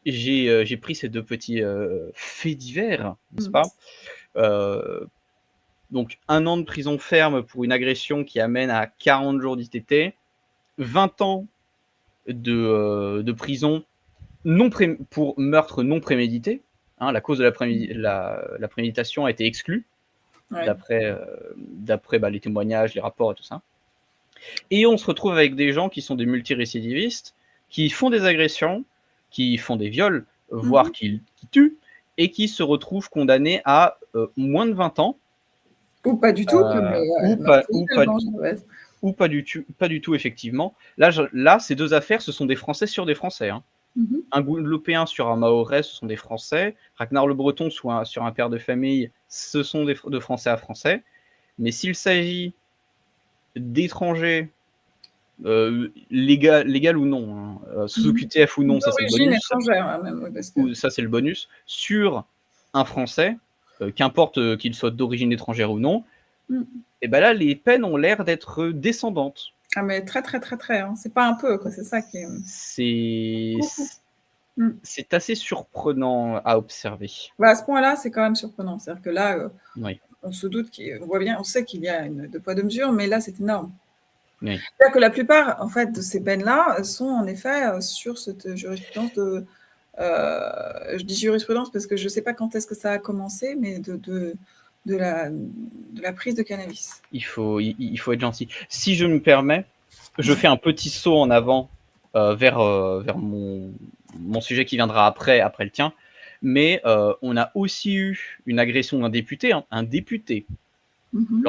J'ai pris ces 2 petits faits divers, n'est-ce pas? Donc 1 an de prison ferme pour une agression qui amène à 40 jours d'ITT, 20 ans de prison pour meurtre non prémédité. La cause de la préméditation a été exclue, d'après les témoignages, les rapports et tout ça. Et on se retrouve avec des gens qui sont des multirécidivistes, qui font des agressions, qui font des viols, voire qui tuent, et qui se retrouvent condamnés à moins de 20 ans. Ou pas du tout, comme ou pas du tout, effectivement. Là, ces deux affaires, ce sont des Français sur des Français. Hein. Un Guadeloupéen sur un Mahorais, ce sont des Français. Ragnar le Breton sur un père de famille, ce sont de Français à Français. Mais s'il s'agit d'étrangers, légal ou non, sous QTF ou non, ça c'est le bonus. Étrangère, même, parce que... Ça c'est le bonus. Sur un Français, qu'importe qu'il soit d'origine étrangère ou non, et ben là les peines ont l'air d'être descendantes. Ah mais très très très très, hein. C'est pas un peu, quoi. C'est ça qui est... C'est assez surprenant à observer. Bah, à ce point-là, c'est quand même surprenant. C'est-à-dire que là, oui. On se doute, on voit bien, on sait qu'il y a deux poids deux mesures, mais là c'est énorme. Oui. C'est-à-dire que la plupart en fait de ces peines-là sont en effet sur cette jurisprudence de, je dis jurisprudence parce que je ne sais pas quand est-ce que ça a commencé, mais de la prise de cannabis. Il faut être gentil. Si je me permets, je fais un petit saut en avant vers mon sujet qui viendra après le tien. Mais on a aussi eu une agression d'un député, lors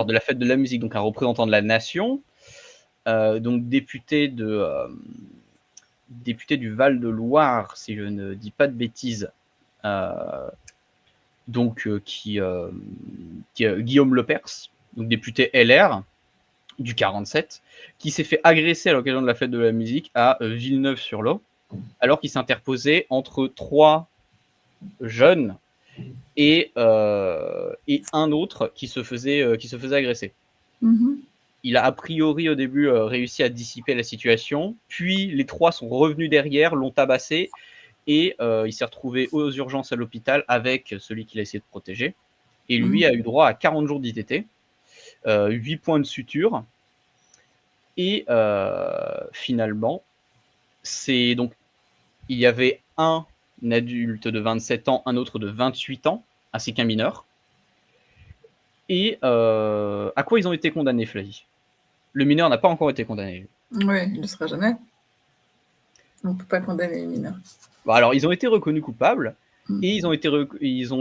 de la fête de la musique, donc un représentant de la nation, donc député du Val-de-Loire, si je ne dis pas de bêtises, donc qui Guillaume Lepers, donc député LR du 47, qui s'est fait agresser à l'occasion de la fête de la musique à Villeneuve-sur-Lot, alors qu'il s'interposait entre 3 jeunes et un autre qui se faisait agresser. Il a priori au début réussi à dissiper la situation, puis les 3 sont revenus derrière, l'ont tabassé, et il s'est retrouvé aux urgences à l'hôpital avec celui qu'il a essayé de protéger. Et lui a eu droit à 40 jours d'ITT, 8 points de suture. Et finalement, donc il y avait un adulte de 27 ans, un autre de 28 ans, ainsi qu'un mineur. Et à quoi ils ont été condamnés, Flavie? Le mineur n'a pas encore été condamné. Oui, il ne le sera jamais. On ne peut pas condamner les mineurs. Bon, alors, ils ont été reconnus coupables et ils ont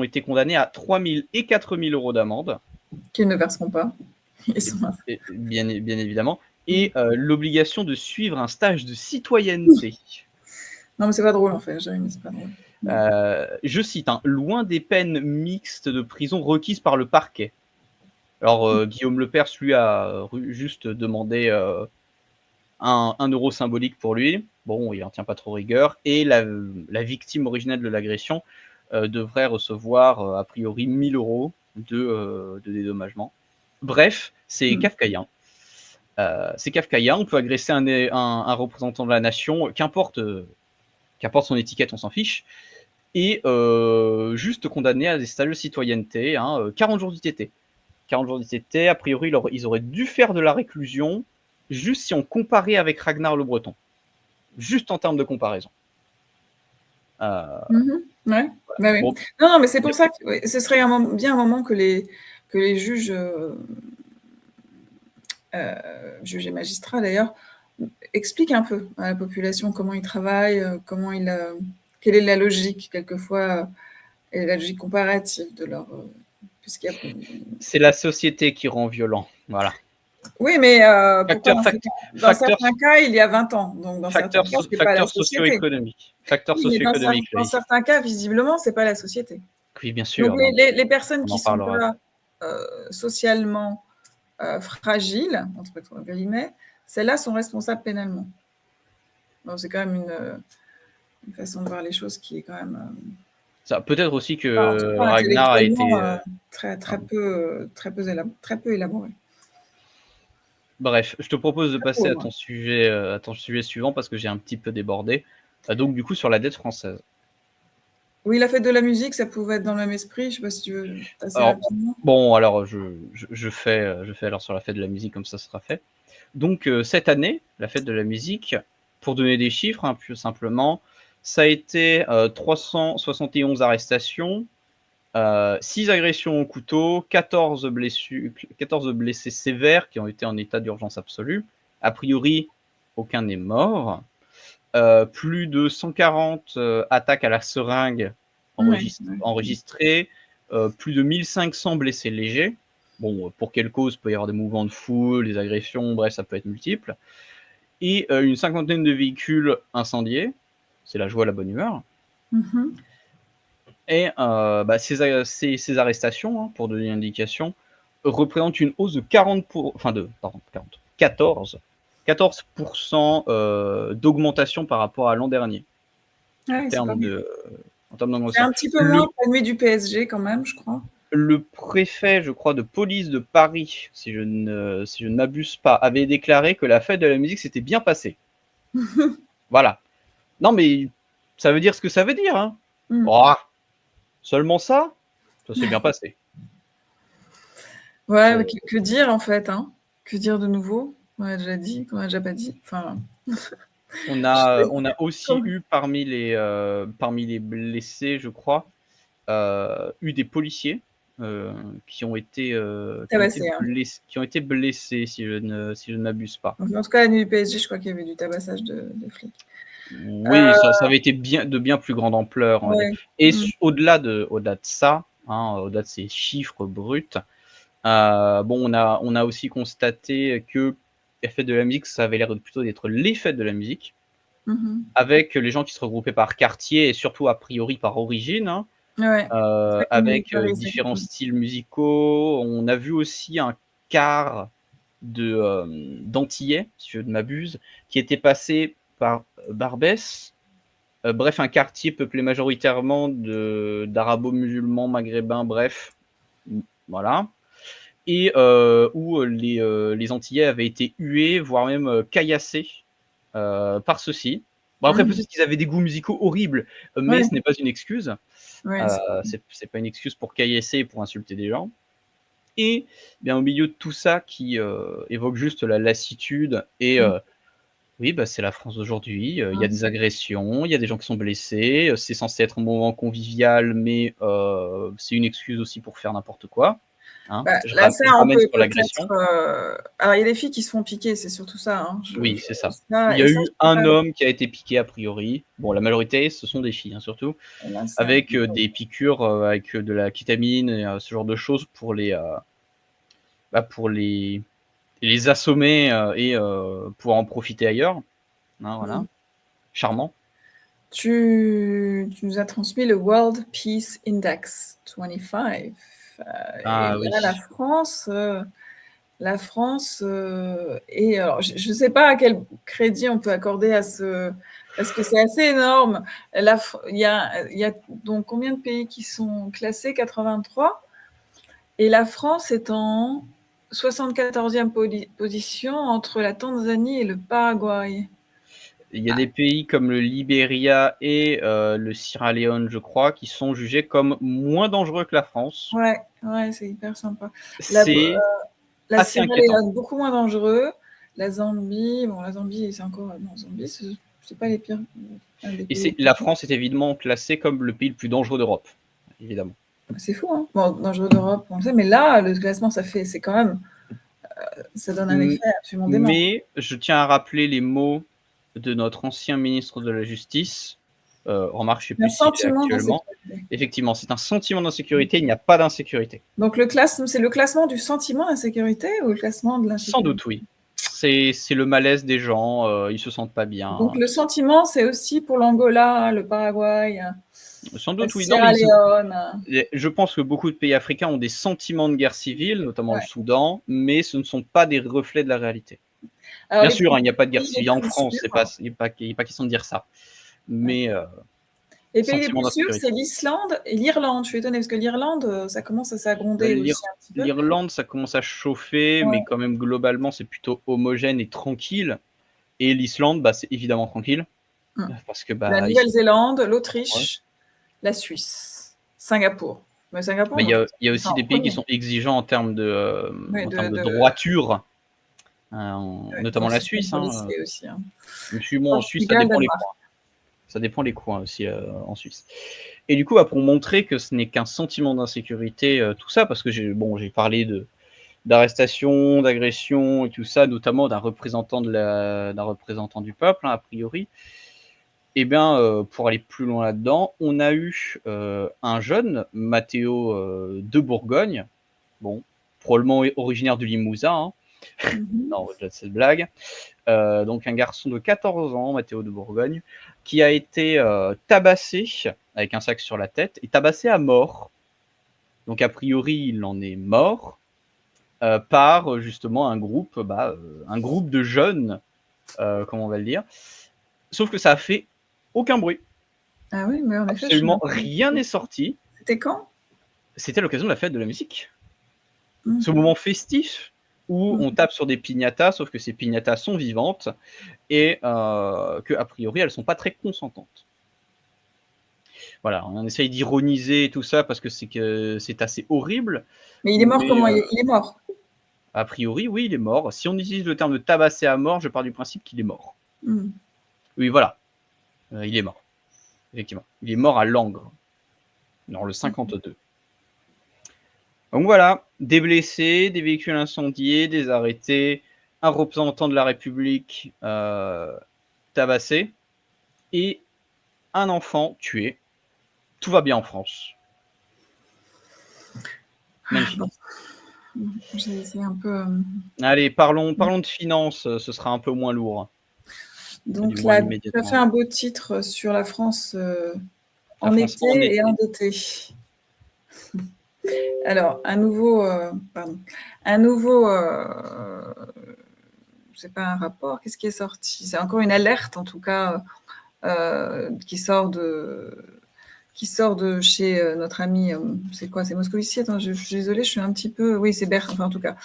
été condamnés à 3 000 et 4 000 euros d'amende. Qu'ils ne verseront pas. Bien évidemment. Et l'obligation de suivre un stage de citoyenneté. Non, mais c'est pas drôle, en fait. Jérémy, c'est pas drôle. Je cite, hein, loin des peines mixtes de prison requises par le parquet. Alors, Guillaume Lepers, lui, a juste demandé 1 euro symbolique pour lui. Bon, il n'en tient pas trop rigueur. Et la victime originelle de l'agression devrait recevoir, a priori, 1 000 euros de dédommagement. Bref, c'est kafkaïen. C'est kafkaïen. On peut agresser un représentant de la nation, qu'importe son étiquette, on s'en fiche. Et juste condamné à des stages de citoyenneté, 40 jours d'ITT. 40 jours d'ITT, a priori, ils auraient dû faire de la réclusion, juste si on comparait avec Ragnar le Breton. Juste en termes de comparaison. Ouais. Bah, oui. Bon. Non, mais c'est pour ça que ce serait bien un moment que les juges, juges et magistrats d'ailleurs, expliquent un peu à la population comment ils travaillent, quelle est la logique quelquefois, et la logique comparative de leur... C'est la société qui rend violent, voilà. Oui, mais dans certains cas, il y a 20 ans. Donc dans certains cas, c'est pas la société. Facteur socio-économique. Dans certains cas, visiblement, c'est pas la société. Oui, bien sûr. Donc les personnes qui sont pas socialement fragiles, entre guillemets, celles-là sont responsables pénalement. Donc c'est quand même une façon de voir les choses qui est quand même... Ça peut-être aussi que Ragnar a été très peu élaboré. Bref, je te propose de passer à ton sujet suivant parce que j'ai un petit peu débordé. Donc du coup sur la dette française. Oui, la fête de la musique, ça pouvait être dans le même esprit. Je sais pas si tu veux passer rapidement. Bon, alors je fais alors sur la fête de la musique, comme ça sera fait. Donc cette année, la fête de la musique, pour donner des chiffres, plus simplement, ça a été 371 arrestations, 6 agressions au couteau, 14 blessés sévères qui ont été en état d'urgence absolue, A priori, aucun n'est mort. Plus de 140 attaques à la seringue enregistrées, plus de 1500 blessés légers. Bon, pour quelle cause? Peut y avoir des mouvements de foule, des agressions, bref, ça peut être multiple. Et une cinquantaine de véhicules incendiés. C'est la joie, la bonne humeur. Et ces arrestations, hein, pour donner une indication, représentent une hausse de 14% d'augmentation par rapport à l'an dernier. Ouais, en termes c'est d'augmentation. un petit peu moins que la nuit du PSG quand même, je crois. Le préfet, je crois, de police de Paris, si je ne m'abuse pas, avait déclaré que la fête de la musique s'était bien passée. Voilà. Non, mais ça veut dire ce que ça veut dire. Hein. Oh, seulement ça s'est bien passé. Ouais, que dire en fait, hein? Que dire de nouveau? On a déjà dit, qu'on a déjà pas dit. Enfin. On a aussi eu parmi les blessés, je crois, eu des policiers qui ont été blessés, si je ne m'abuse pas. En tout cas, la nuit du PSG, je crois qu'il y avait du tabassage de flics. Oui, ça avait été de bien plus grande ampleur. Ouais. Et au-delà de ça, hein, au-delà de ces chiffres bruts, on a aussi constaté que les fêtes de la musique, ça avait l'air plutôt d'être les fêtes de la musique, avec les gens qui se regroupaient par quartier et surtout a priori par origine, hein, avec différents styles musicaux. On a vu aussi un quart d'Antillais, si je ne m'abuse, qui était passé par Barbès. Bref, un quartier peuplé majoritairement d'arabo-musulmans, maghrébins, bref, voilà. Et où les Antillais avaient été hués, voire même caillassés par ceux-ci. Bon, après, peut-être qu'ils avaient des goûts musicaux horribles, mais ce n'est pas une excuse. C'est pas une excuse pour caillasser et pour insulter des gens. Et bien, au milieu de tout ça qui évoque juste la lassitude et oui, c'est la France d'aujourd'hui. Il y a des agressions, il y a des gens qui sont blessés. C'est censé être un moment convivial, mais c'est une excuse aussi pour faire n'importe quoi. Hein. Je ramène sur l'agression. Alors, il y a des filles qui se font piquer, c'est surtout ça. Hein. Oui, c'est ça. Il y a eu un homme qui a été piqué a priori. Bon, la majorité, ce sont des filles, hein, surtout, avec des piqûres, avec de la kétamine et ce genre de choses pour les assommer et pouvoir en profiter ailleurs. Hein, voilà. Charmant. Tu nous as transmis le World Peace Index 25. Oui. Là, la France et alors je ne sais pas à quel crédit on peut accorder à ce, parce que c'est assez énorme. Il y a donc combien de pays qui sont classés? 83. Et la France est en 74e position entre la Tanzanie et le Paraguay. Il y a des pays comme le Libéria et le Sierra Leone, je crois, qui sont jugés comme moins dangereux que la France. Ouais, c'est hyper sympa. C'est la Sierra Leone, beaucoup moins dangereux. La Zambie, c'est encore... Non, Zambie, c'est pas les pires. Et la France est évidemment classée comme le pays le plus dangereux d'Europe, évidemment. C'est fou, hein. Bon, dangereux d'Europe, on le sait, mais là, le classement, c'est quand même... ça donne un effet absolument dément. Mais je tiens à rappeler les mots de notre ancien ministre de la Justice. Remarque, je ne sais plus si actuellement. Effectivement, c'est un sentiment d'insécurité, il n'y a pas d'insécurité. Donc c'est le classement du sentiment d'insécurité ou le classement de l'insécurité? Sans doute, oui. C'est le malaise des gens, ils se sentent pas bien. Donc le sentiment, c'est aussi pour l'Angola, le Paraguay, sans doute, oui. Sierra Leone. Je pense que beaucoup de pays africains ont des sentiments de guerre civile, notamment le Soudan, mais ce ne sont pas des reflets de la réalité. Alors, bien sûr, il n'y a pas de guerre civile en France, il n'est pas question de dire ça. Mais les pays les plus sûrs, c'est l'Islande et l'Irlande. Je suis étonnée parce que l'Irlande, ça commence à s'agronder aussi un petit peu. L'Irlande, ça commence à chauffer, mais quand même globalement, c'est plutôt homogène et tranquille. Et l'Islande, c'est évidemment tranquille. Parce que, la Nouvelle-Zélande, l'Autriche, la Suisse, Singapour. Mais Singapour, il y a aussi des pays qui sont exigeants en termes de droiture. Notamment la Suisse. Aussi, hein. En Suisse, ça dépend les coins. Ça dépend les coins aussi en Suisse. Et du coup, pour montrer que ce n'est qu'un sentiment d'insécurité, tout ça, parce que j'ai parlé d'arrestation, d'agression et tout ça, notamment d'un représentant du peuple, hein, a priori. Eh bien, pour aller plus loin là-dedans, on a eu un jeune, Mathéo de Bourgogne, bon, probablement originaire du Limousin, hein. Non, au-delà de cette blague. Donc un garçon de 14 ans, Mathéo de Bourgogne, qui a été tabassé avec un sac sur la tête et tabassé à mort. Donc a priori, il en est mort par justement un groupe de jeunes, comment on va le dire. Sauf que ça a fait aucun bruit. Ah oui, mais en effet, Absolument rien n'est sorti. C'était quand? C'était à l'occasion de la fête de la musique. Mmh. Ce moment festif où on tape sur des piñatas, sauf que ces piñatas sont vivantes et que a priori elles sont pas très consentantes. Voilà, on essaye d'ironiser tout ça parce que c'est assez horrible. Mais il est mort comment? Il est mort? A priori, oui, il est mort. Si on utilise le terme de tabasser à mort, je pars du principe qu'il est mort. Mmh. Oui, voilà. Il est mort. Effectivement. Il est mort à Langres, dans le 52. Donc voilà, des blessés, des véhicules incendiés, des arrêtés, un représentant de la République tabassé et un enfant tué. Tout va bien en France. Magnifique. Bon. C'est un peu. Allez, parlons de finances, ce sera un peu moins lourd. Donc là, tu as fait un beau titre sur la France en été et endetté. Alors, c'est pas un rapport, qu'est-ce qui est sorti? C'est encore une alerte, en tout cas, qui sort de chez notre ami, c'est quoi? C'est Moscovici? Attends, je suis désolée, je suis un petit peu... Oui, c'est Berthe, enfin en tout cas.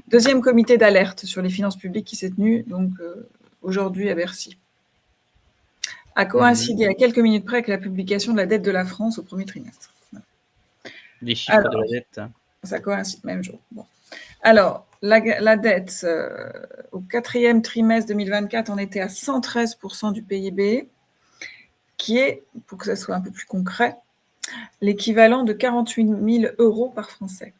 Deuxième comité d'alerte sur les finances publiques qui s'est tenu, donc aujourd'hui à Bercy. A coïncidé à quelques minutes près avec la publication de la dette de la France au premier trimestre. Les chiffres de la dette. Ça coïncide, même jour. Bon. Alors, la dette au quatrième trimestre 2024, on était à 113% du PIB, qui est, pour que ça soit un peu plus concret, l'équivalent de 48 000 euros par Français.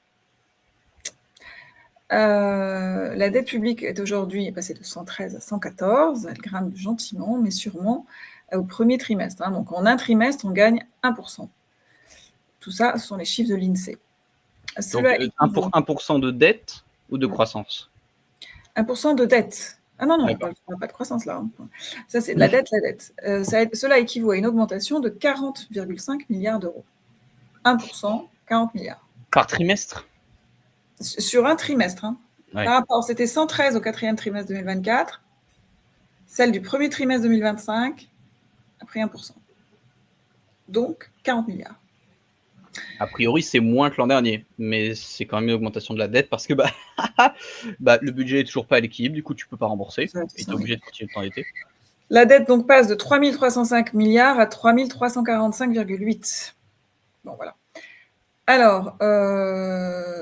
La dette publique est aujourd'hui passée de 113 à 114, elle grimpe gentiment, mais sûrement au premier trimestre. Hein. Donc en un trimestre, on gagne 1%. Tout ça, ce sont les chiffres de l'INSEE. Donc 1% de dette ou de croissance? 1% de dette. Ah non, on parle pas de croissance là. Hein. Ça, c'est de la dette, cela équivaut à une augmentation de 40,5 milliards d'euros. 1%, 40 milliards. Par trimestre? Sur un trimestre. Hein. Ouais. Par rapport, c'était 113 au quatrième trimestre 2024. Celle du premier trimestre 2025 a pris 1%. Donc, 40 milliards. A priori, c'est moins que l'an dernier, mais c'est quand même une augmentation de la dette parce que le budget n'est toujours pas à l'équilibre, du coup, tu ne peux pas rembourser et tu es obligé de continuer de t'endetter. La dette donc passe de 3 305 milliards à 3 345,8. Bon, voilà. Alors,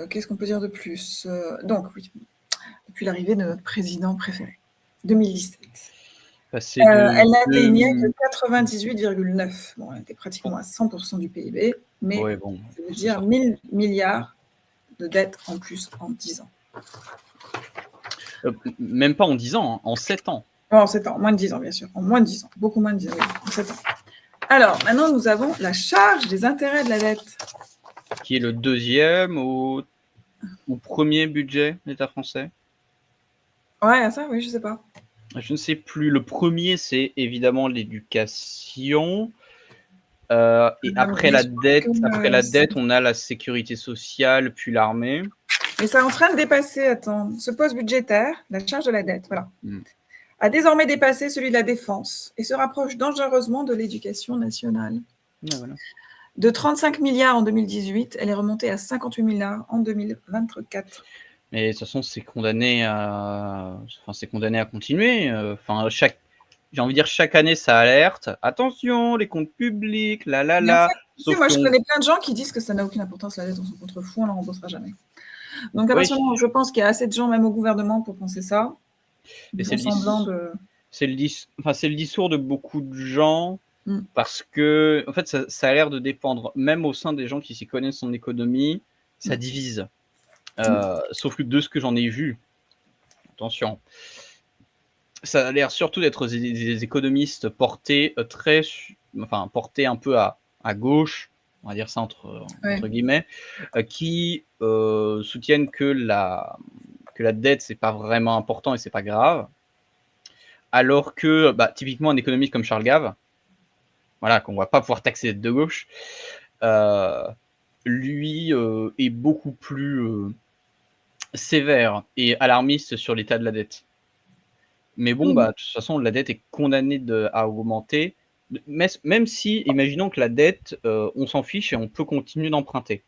qu'est-ce qu'on peut dire de plus? Donc, oui, depuis l'arrivée de notre président préféré, 2017. Elle n'atteignait que 98,9. Bon, elle était pratiquement à 100% du PIB, mais ça veut dire 1000 milliards de dettes en plus en 10 ans. Même pas en 10 ans, hein, en 7 ans. En 7 ans, moins de 10 ans, bien sûr. En moins de 10 ans, beaucoup moins de 10 ans, en 7 ans. Alors, maintenant, nous avons la charge des intérêts de la dette. Qui est le deuxième ou premier budget de l'État français? Ouais, ça, oui, je ne sais pas. Je ne sais plus. Le premier, c'est évidemment l'éducation. Et après la dette, on a la sécurité sociale, puis l'armée. Mais ça est en train de dépasser, ce poste budgétaire, la charge de la dette, voilà, a désormais dépassé celui de la défense et se rapproche dangereusement de l'éducation nationale. Voilà. De 35 milliards en 2018, elle est remontée à 58 milliards en 2024. Mais de toute façon, c'est condamné à continuer. J'ai envie de dire, chaque année, ça alerte. Attention, les comptes publics, Moi, je connais plein de gens qui disent que ça n'a aucune importance, la dette, on s'en contrefou, on ne la remboursera jamais. Donc, à partir du moment où je pense qu'il y a assez de gens, même au gouvernement, pour penser ça, c'est le discours de beaucoup de gens, parce que, en fait, ça a l'air de dépendre, même au sein des gens qui s'y connaissent en économie, ça divise. Sauf que de ce que j'en ai vu, attention, ça a l'air surtout d'être des économistes portés portés un peu à gauche, on va dire ça entre guillemets, qui soutiennent que la dette, c'est pas vraiment important et c'est pas grave. Alors que, typiquement, un économiste comme Charles Gave, voilà, qu'on va pas pouvoir taxer de gauche, lui est beaucoup plus sévère et alarmiste sur l'état de la dette. Mais bon, de toute façon, la dette est condamnée à augmenter, même si, imaginons que la dette, on s'en fiche et on peut continuer d'emprunter.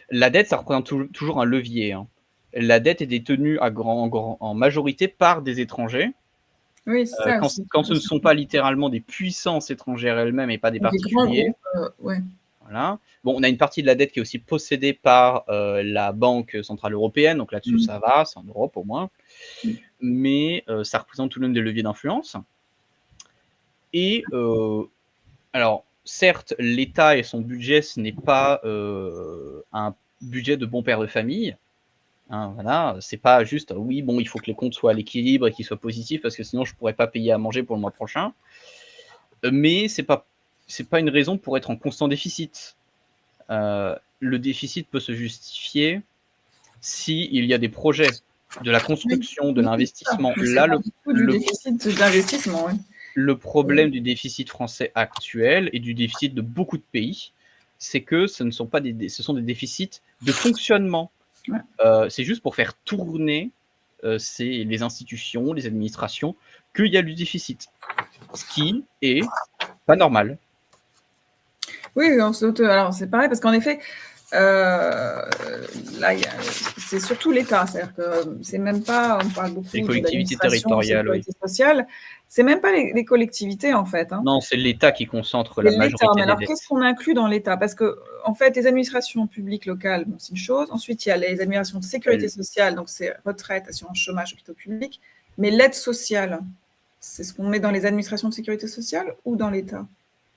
La dette, ça représente toujours un levier, hein. La dette est détenue en majorité par des étrangers. Oui, c'est ça. Quand ce ne sont pas littéralement des puissances étrangères elles-mêmes et pas des particuliers. Voilà. Bon, on a une partie de la dette qui est aussi possédée par la Banque centrale européenne, donc là-dessus ça va, c'est en Europe au moins. Mais ça représente tout de même des leviers d'influence. Et alors, certes, l'État et son budget, ce n'est pas un budget de bon père de famille. Hein, voilà, c'est pas juste oui, bon, il faut que les comptes soient à l'équilibre et qu'ils soient positifs parce que sinon je pourrais pas payer à manger pour le mois prochain. Mais c'est pas une raison pour être en constant déficit. Le déficit peut se justifier s'il y a des projets, de la construction, de l'investissement. Là, du déficit d'investissement. Le problème du déficit français actuel et du déficit de beaucoup de pays, c'est que ce sont des déficits de fonctionnement. C'est juste pour faire tourner les institutions, les administrations, qu'il y a du déficit. Ce qui est pas normal. Oui, alors c'est pareil, parce qu'en effet, là, c'est surtout l'État, c'est-à-dire que c'est même pas, on parle beaucoup des collectivités territoriales, de sociale, c'est même pas les collectivités en fait. Non, c'est l'État qui concentre la majorité des dettes. Alors qu'est-ce qu'on inclut dans l'État? Parce que en fait, les administrations publiques locales, bon, c'est une chose. Ensuite, il y a les administrations de sécurité sociale, donc c'est retraite, assurance chômage, hôpitaux publics. Mais l'aide sociale, c'est ce qu'on met dans les administrations de sécurité sociale ou dans l'État?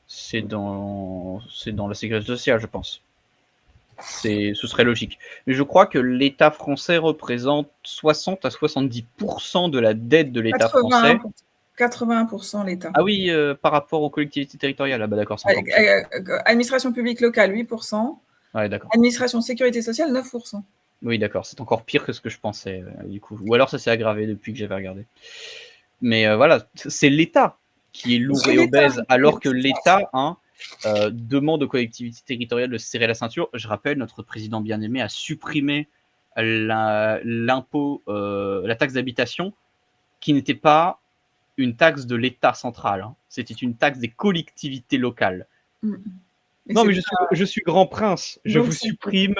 C'est dans la sécurité sociale, je pense. Ce serait logique. Mais je crois que l'État français représente 60 à 70% de la dette de l'État français. 81% l'État. Ah oui, par rapport aux collectivités territoriales. Ah bah d'accord, c'est encore administration publique locale, 8%. Ouais, d'accord. Administration sécurité sociale, 9%. Oui, d'accord, c'est encore pire que ce que je pensais, du coup. Ou alors ça s'est aggravé depuis que j'avais regardé. Mais voilà, c'est l'État qui est lourd et obèse, alors que l'État demande aux collectivités territoriales de serrer la ceinture. Je rappelle, notre président bien-aimé a supprimé l'impôt, la taxe d'habitation, qui n'était pas une taxe de l'État central. Hein. C'était une taxe des collectivités locales. Non, mais je suis grand prince. Je vous supprime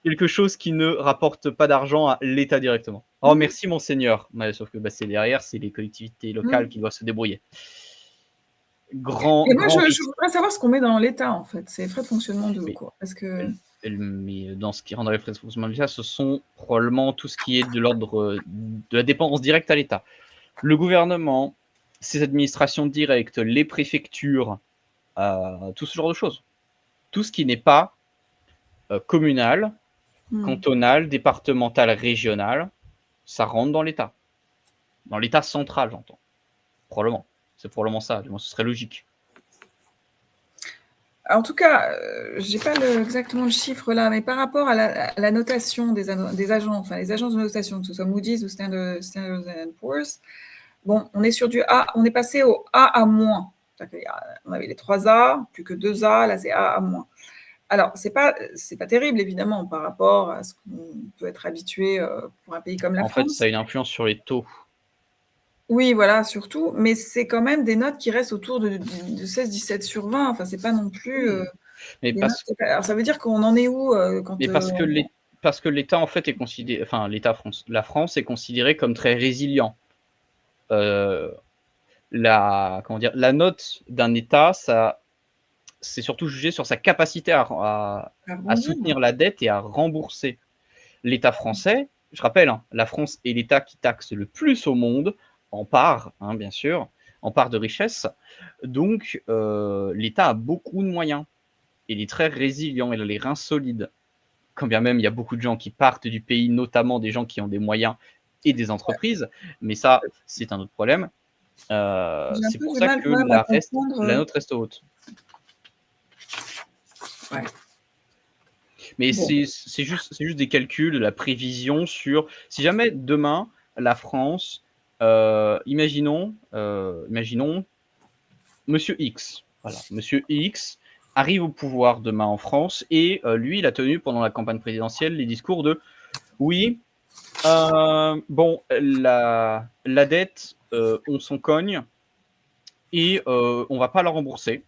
quelque chose qui ne rapporte pas d'argent à l'État directement. Oh, merci, monseigneur. Ouais, sauf que c'est derrière, c'est les collectivités locales qui doivent se débrouiller. Et moi, je voudrais savoir ce qu'on met dans l'État, en fait. C'est les frais de fonctionnement de quoi? Parce que... Mais dans ce qui rendrait les frais de fonctionnement de l'État, ce sont probablement tout ce qui est de l'ordre de la dépense directe à l'État. Le gouvernement, ses administrations directes, les préfectures, tout ce genre de choses. Tout ce qui n'est pas communal, cantonal, départemental, régional, ça rentre dans l'État. Dans l'État central, j'entends. Probablement. C'est probablement ça. Du moins, ce serait logique. En tout cas, je n'ai pas exactement le chiffre là, mais par rapport à la notation des agents, enfin les agences de notation, que ce soit Moody's ou Standard & Poor's, bon, on est sur du A, on est passé au A à moins. On avait les 3 A, plus que 2 A, là c'est A à moins. Alors, c'est pas terrible, évidemment, par rapport à ce qu'on peut être habitué pour un pays comme la France. En fait, ça a une influence sur les taux. Oui, voilà, surtout, mais c'est quand même des notes qui restent autour de 16-17 sur 20. Enfin, c'est pas non plus. Alors, ça veut dire qu'on en est où quand parce que l'État, en fait, est considéré. Enfin, la France est considérée comme très résilient. La note d'un État, c'est surtout jugé sur sa capacité à soutenir la dette et à rembourser. L'État français, je rappelle, la France est l'État qui taxe le plus au monde, en part, bien sûr, en part de richesse. Donc, l'État a beaucoup de moyens. Il est très résilient, il a les reins solides. quand bien même il y a beaucoup de gens qui partent du pays, notamment des gens qui ont des moyens et des entreprises, mais ça, c'est un autre problème. J'ai un C'est peu pour du ça mal que quand même à comprendre. la note reste haute. Ouais. Mais Bon. c'est juste des calculs, de la prévision sur si jamais demain, la France, imaginons Monsieur X, voilà, Monsieur X arrive au pouvoir demain en France et lui, il a tenu pendant la campagne présidentielle les discours de oui, bon, la dette, on s'en cogne et on va pas la rembourser.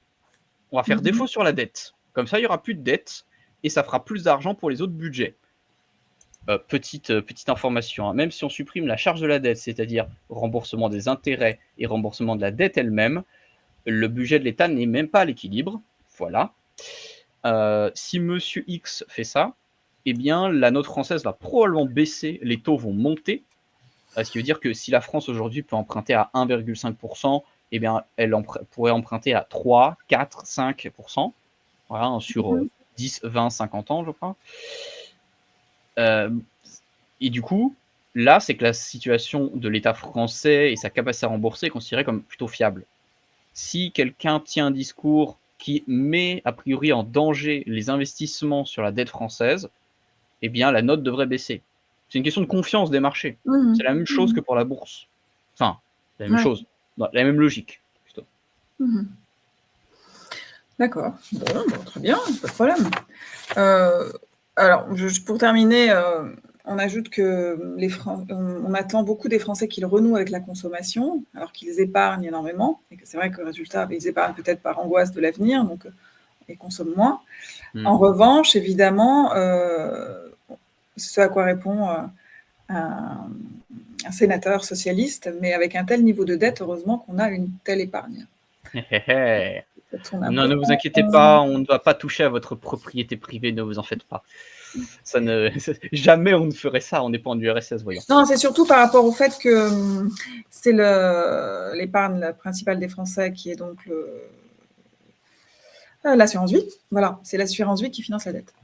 On va faire défaut sur la dette. Comme ça, il y aura plus de dette et ça fera plus d'argent pour les autres budgets. Petite information, hein, même si on supprime la charge de la dette, c'est-à-dire remboursement des intérêts et remboursement de la dette elle-même, le budget de l'État n'est même pas à l'équilibre. Voilà. Si Monsieur X fait ça, eh bien, la note française va probablement baisser, les taux vont monter. Ce qui veut dire que si la France aujourd'hui peut emprunter à 1,5%, eh bien, elle pourrait emprunter à 3, 4, 5%. Voilà, sur 10, 20, 50 ans, je crois. Et du coup, là, c'est que la situation de l'État français et sa capacité à rembourser est considérée comme plutôt fiable. Si quelqu'un tient un discours qui met a priori en danger les investissements sur la dette française, eh bien la note devrait baisser. C'est une question de confiance des marchés. C'est la même chose que pour la bourse. Enfin, la même chose, la même logique, plutôt. D'accord. Bon, très bien, pas de problème. Alors, pour terminer, on ajoute que on attend beaucoup des Français qu'ils renouent avec la consommation, alors qu'ils épargnent énormément, et que c'est vrai que le résultat, ils épargnent peut-être par angoisse de l'avenir, donc ils consomment moins. En revanche, évidemment, ce à quoi répond un sénateur socialiste, mais avec un tel niveau de dette, heureusement qu'on a une telle épargne. Non, ne vous inquiétez pas, on ne va pas toucher à votre propriété privée, ne vous en faites pas. Jamais on ne ferait ça, on n'est pas en URSS, voyons. Non, c'est surtout par rapport au fait que c'est l'épargne principale des Français qui est donc l'assurance vie. Voilà, c'est l'assurance vie qui finance la dette.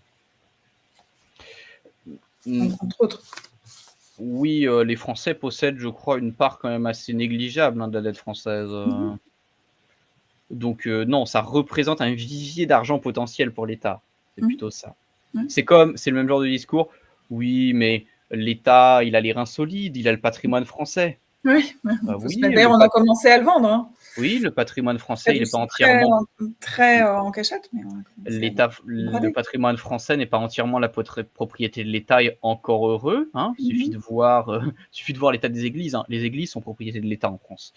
Entre autres. Oui, les Français possèdent, je crois, une part quand même assez négligeable de la dette française. Donc non, ça représente un vivier d'argent potentiel pour l'État. C'est plutôt ça. C'est le même genre de discours. Oui, mais l'État, il a les reins solides, il a le patrimoine français. Oui, d'ailleurs, on a commencé à le vendre. Hein. Oui, le patrimoine français, il n'est pas entièrement... Très en cachette. Mais le patrimoine français n'est pas entièrement la propriété de l'État, et encore heureux. Hein. Suffit de voir l'état des églises. Hein. Les églises sont propriété de l'État en France.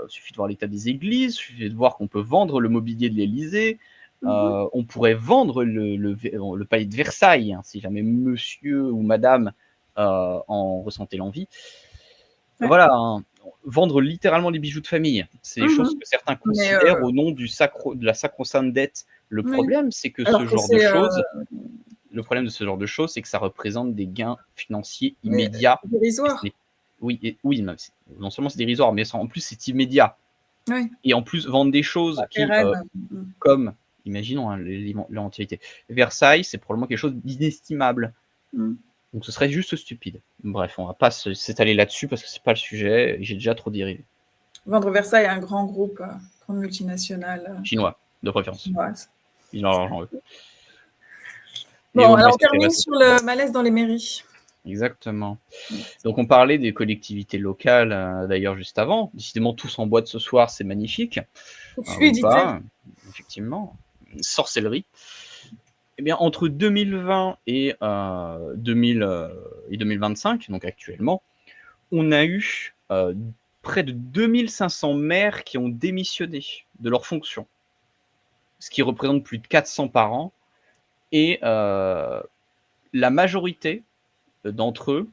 Suffit de voir l'état des églises, suffit de voir qu'on peut vendre le mobilier de l'Élysée. On pourrait vendre le palais de Versailles, hein, si jamais monsieur ou madame en ressentait l'envie. Voilà, hein, vendre littéralement les bijoux de famille. C'est des choses que certains considèrent au nom de la sacro-sainte dette. Le problème, c'est que le problème de ce genre de choses, c'est que ça représente des gains financiers immédiats. Dérisoires. Oui, non seulement c'est dérisoire, mais en plus c'est immédiat. Oui. Et en plus, vendre des choses comme, imaginons l'antiquité. Versailles, c'est probablement quelque chose d'inestimable. Donc ce serait juste stupide. Bref, on va pas s'étaler là-dessus parce que c'est pas le sujet. J'ai déjà trop dérivé. Vendre Versailles à un grand groupe, grande multinationale. Chinois, de préférence. Chinoise. Ils ont l'argent, eux. Bon, alors on termine sur le malaise dans les mairies. Exactement. Donc on parlait des collectivités locales, d'ailleurs, juste avant. Décidément, tous en boîte ce soir, c'est magnifique. Fluidité. Effectivement. Sorcellerie. Eh bien, entre 2020 et 2025, donc actuellement, on a eu près de 2500 maires qui ont démissionné de leurs fonctions, ce qui représente plus de 400 par an. Et la majorité d'entre eux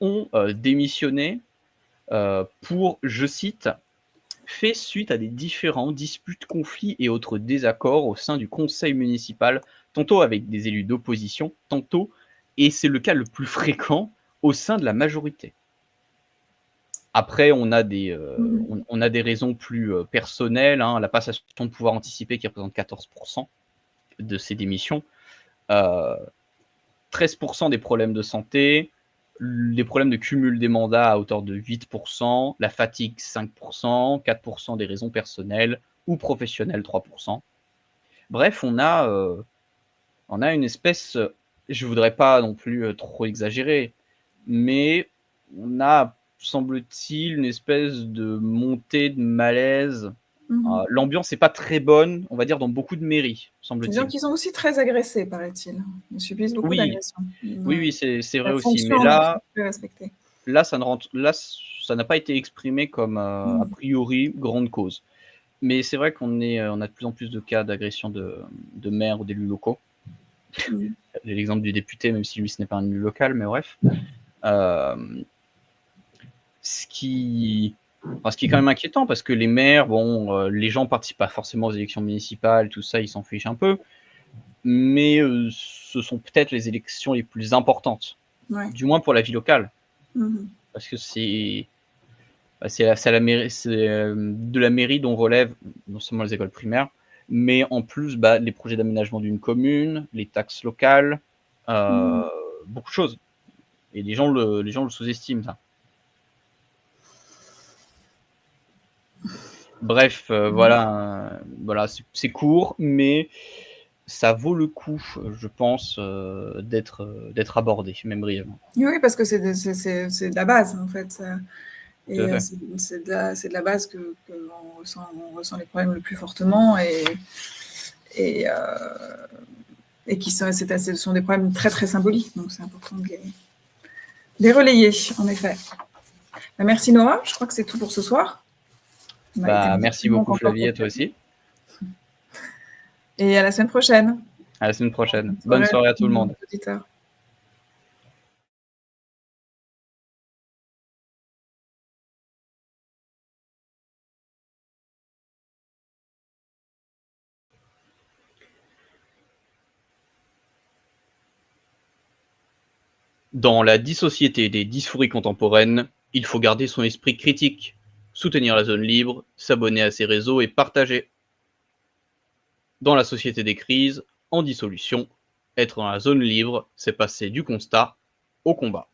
ont démissionné pour, je cite, « fait suite à des différends, disputes, conflits et autres désaccords au sein du conseil municipal, tantôt avec des élus d'opposition, tantôt, et c'est le cas le plus fréquent, au sein de la majorité. » Après, on a des raisons plus personnelles, hein, la passation de pouvoir anticipé qui représente 14% de ces démissions. 13% des problèmes de santé, les problèmes de cumul des mandats à hauteur de 8%, la fatigue 5%, 4% des raisons personnelles ou professionnelles 3%. Bref, on a une espèce, je voudrais pas non plus trop exagérer, mais on a, semble-t-il, une espèce de montée de malaise. L'ambiance n'est pas très bonne, on va dire, dans beaucoup de mairies, C'est des gens semble-t-il. qui sont aussi très agressés, paraît-il. Ils subissent beaucoup Oui, d'agressions. oui, c'est vrai La aussi, fonction mais n'est là, plus respectée. ça n'a pas été exprimé comme a priori grande cause. Mais c'est vrai on a de plus en plus de cas d'agression de maires ou d'élus locaux. J'ai l'exemple du député, même si lui ce n'est pas un élu local, mais bref. Ce qui est quand même inquiétant, parce que les maires, bon, les gens participent pas forcément aux élections municipales, tout ça, ils s'en fichent un peu. Mais ce sont peut-être les élections les plus importantes, du moins pour la vie locale. Parce que c'est de la mairie dont relèvent non seulement les écoles primaires, mais en plus les projets d'aménagement d'une commune, les taxes locales, beaucoup de choses. Et les gens le sous-estiment, ça. Bref, voilà, c'est court, mais ça vaut le coup, je pense, d'être abordé, même brièvement. Oui, parce que c'est de la base, en fait. Tout à Et fait. c'est de la base qu'on ressent les problèmes le plus fortement et qui ce sont des problèmes très, très symboliques. Donc, c'est important de les relayer, en effet. Merci Nora, je crois que c'est tout pour ce soir. Merci beaucoup Flavie, à toi aussi. Et à la semaine prochaine. À la semaine prochaine. Bonne soirée à tout le monde. Dans la dissociété des dysphories contemporaines, il faut garder son esprit critique, soutenir la zone libre, s'abonner à ses réseaux et partager. Dans la société des crises, en dissolution, être dans la zone libre, c'est passer du constat au combat.